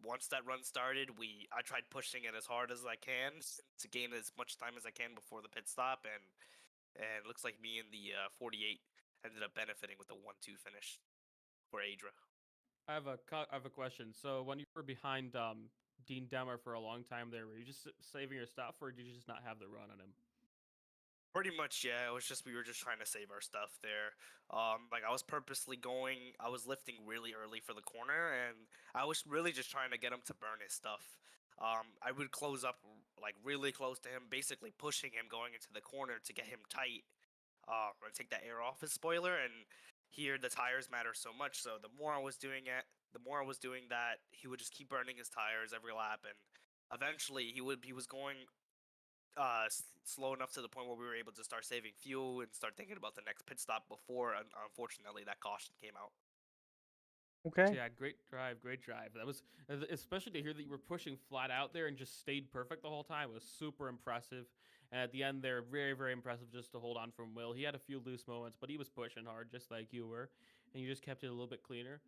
once that run started, I tried pushing it as hard as I can to gain as much time as I can before the pit stop, and it looks like me and the 48 ended up benefiting with the 1-2 finish for Adra. I have a question. So when you were behind Dean Demmer for a long time there, were you just saving your stuff, or did you just not have the run on him? Pretty much, yeah. It was just we were just trying to save our stuff there. Like I was purposely going. I was lifting really early for the corner, and I was really just trying to get him to burn his stuff. I would close up like really close to him, basically pushing him going into the corner to get him tight, and take that air off his spoiler. And here the tires matter so much. So the more I was doing it, the more I was doing that, he would just keep burning his tires every lap, and eventually he was going slow enough to the point where we were able to start saving fuel and start thinking about the next pit stop before, unfortunately, that caution came out. Okay. Yeah, great drive, great drive. That was especially to hear that you were pushing flat out there and just stayed perfect the whole time was super impressive. And at the end, they're very, very impressive just to hold on from Will. He had a few loose moments, but he was pushing hard just like you were, and you just kept it a little bit cleaner.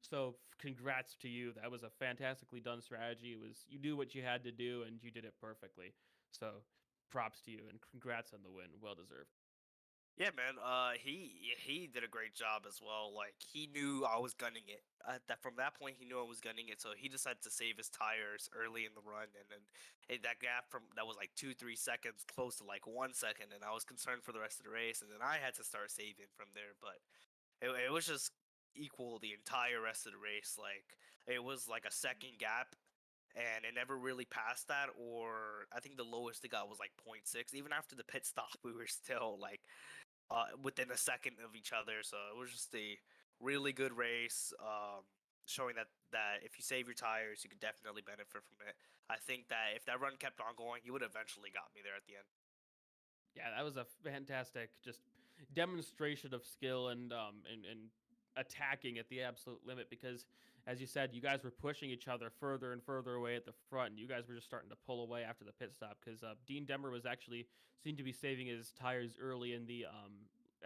So congrats to you. That was a fantastically done strategy. It was you knew what you had to do and you did it perfectly. So props to you and congrats on the win. Well deserved. Yeah, man. He did a great job as well. Like he knew I was gunning it. That from that point he knew I was gunning it, so he decided to save his tires early in the run, and then that gap from that was like 2-3 seconds, close to like 1 second, and I was concerned for the rest of the race, and then I had to start saving from there. But it was just equal the entire rest of the race. Like it was like a second gap, and it never really passed that. Or I think the lowest it got was like 0.6. Even after the pit stop, we were still like within a second of each other. So it was just a really good race, showing that if you save your tires, you could definitely benefit from it. I think that if that run kept on going, he would eventually got me there at the end. Yeah, that was a fantastic just demonstration of skill and attacking at the absolute limit because as you said, you guys were pushing each other further and further away at the front, and you guys were just starting to pull away after the pit stop because Dean Demmer was actually seemed to be saving his tires early in the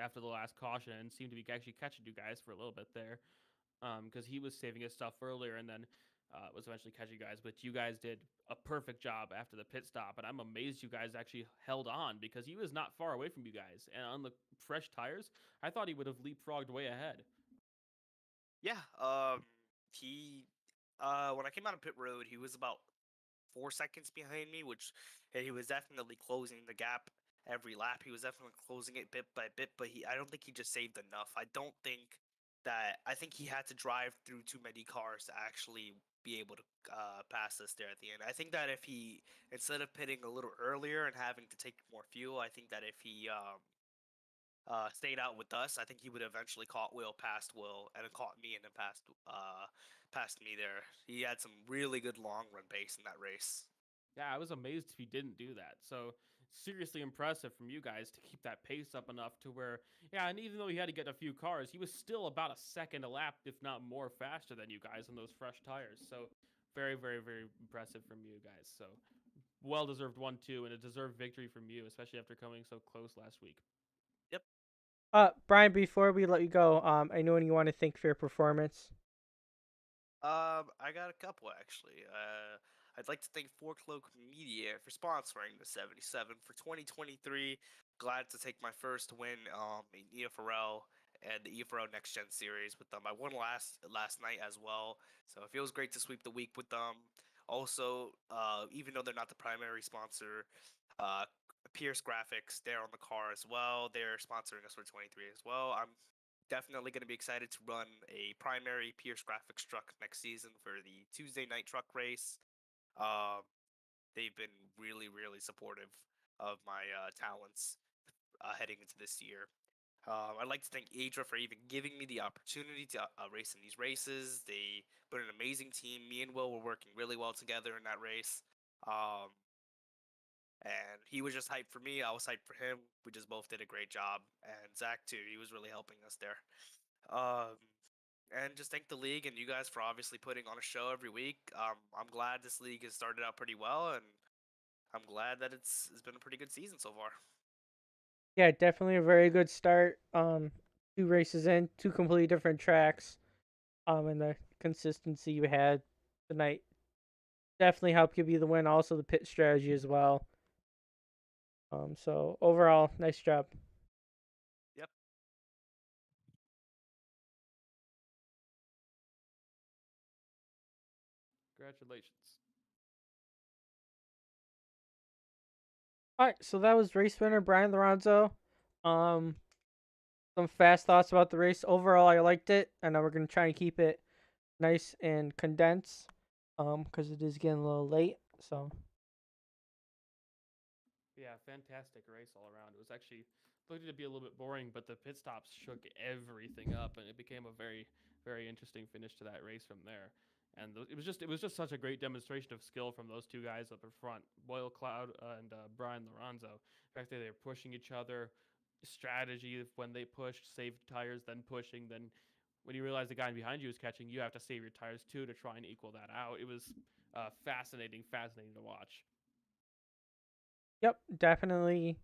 after the last caution and seemed to be actually catching you guys for a little bit there because he was saving his stuff earlier and then was eventually catching you guys. But you guys did a perfect job after the pit stop, and I'm amazed you guys actually held on because he was not far away from you guys. And on the fresh tires, I thought he would have leapfrogged way ahead. Yeah, he when I came out of pit road, he was about 4 seconds behind me, which he was definitely closing the gap every lap. He was definitely closing it bit by bit, but I don't think he just saved enough. I think he had to drive through too many cars to actually be able to pass us there at the end. I think that if he, instead of pitting a little earlier and having to take more fuel, I think that if he stayed out with us, I think he would eventually caught Will, past Will, and then caught me, and then passed me there. He had some really good long run pace in that race. Yeah, I was amazed if he didn't do that. So seriously impressive from you guys to keep that pace up enough to where, yeah, and even though he had to get a few cars, he was still about a second a lap, if not more, faster than you guys on those fresh tires. So very, very, very impressive from you guys. So well deserved 1-2 and a deserved victory from you, especially after coming so close last week. Yep. Brian, before we let you go, anyone you want to thank for your performance? I got a couple actually. I'd like to thank Four Cloak Media for sponsoring the 77 for 2023. Glad to take my first win in EFRL and the EFRL Next Gen series with them. I won last night as well, so it feels great to sweep the week with them. Also, even though they're not the primary sponsor, uh, Pierce Graphics, they're on the car as well. They're sponsoring us for 23 as well. I'm definitely going to be excited to run a primary Pierce Graphics truck next season for the Tuesday night truck race. Um, they've been really, really supportive of my talents heading into this year. I'd like to thank Adra for even giving me the opportunity to race in these races. They put an amazing team. Me and Will were working really well together in that race. And he was just hyped for me. I was hyped for him. We just both did a great job. And Zach, too, he was really helping us there. And just thank the league and you guys for obviously putting on a show every week. I'm glad this league has started out pretty well, and I'm glad that it's been a pretty good season so far. Yeah, definitely a very good start. 2 races in, 2 completely different tracks. And the consistency you had tonight definitely helped give you the win. Also, the pit strategy as well. So overall, nice job. Yep. Congratulations. All right, so that was race winner Brian Lorenzo. Some fast thoughts about the race. Overall, I liked it, and we're gonna try and keep it nice and condensed, because it is getting a little late. So Yeah, fantastic race all around. It was actually looked to be a little bit boring, but the pit stops shook everything up, and it became a very, very interesting finish to that race from there. And it was just such a great demonstration of skill from ththose two guys up in front, Boyle Cloud and Brian Lorenzo. The fact that they were pushing each other, strategy when they pushed, saved tires, then pushing, then when you realize the guy behind you is catching, you have to save your tires too to try and equal that out. It was fascinating, fascinating to watch. yep, definitely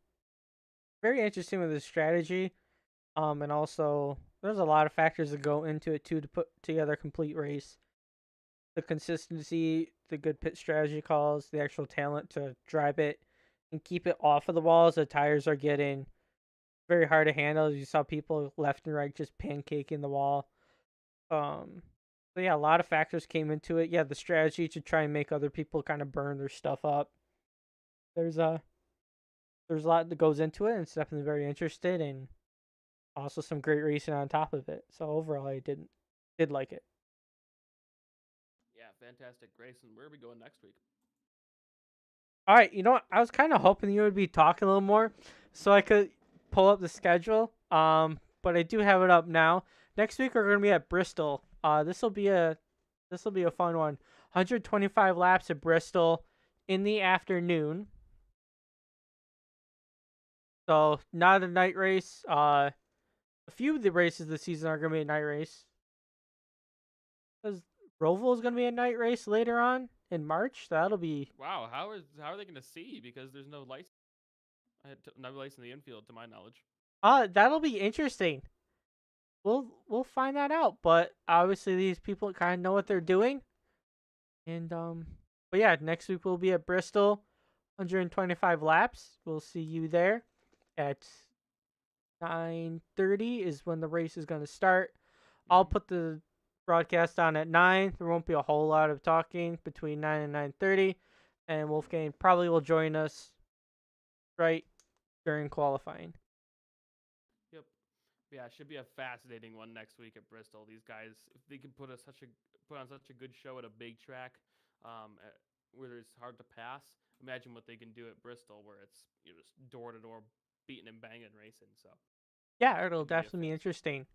very interesting with the strategy. And also there's a lot of factors that go into it too to put together a complete race. The consistency, the good pit strategy calls, the actual talent to drive it and keep it off of the walls. The tires are getting very hard to handle. You saw people left and right just pancaking the wall. So yeah, a lot of factors came into it. Yeah, the strategy to try and make other people kind of burn their stuff up. There's a lot that goes into it, and it's definitely very interesting. And Also, some great racing on top of it. So overall, I did like it. Yeah, fantastic, Grayson. Where are we going next week? All right, you know what? I was kind of hoping you would be talking a little more, so I could pull up the schedule. But I do have it up now. Next week we're gonna be at Bristol. This will be a fun one. 125 laps at Bristol in the afternoon. So not a night race. A few of the races this season are gonna be a night race. Because Roval is gonna be a night race later on in March. That'll be Wow, how are they going to see? Because there's no lights. No lights in the infield, to my knowledge. that'll be interesting. We'll find that out. But obviously these people kind of know what they're doing. And but yeah, next week we'll be at Bristol, 125 laps. We'll see you there at 9:30 is when the race is gonna start. I'll Mhm. put the broadcast on at 9. There won't be a whole lot of talking between 9 and 9:30, and Wolfgang probably will join us right during qualifying. Yep. Yeah, it should be a fascinating one next week at Bristol. These guys, if they can put on such a good show at a big track, where it's hard to pass, imagine what they can do at Bristol, where it's just door to door, beating and banging racing. So Yeah, it'll should be a definitely be interesting.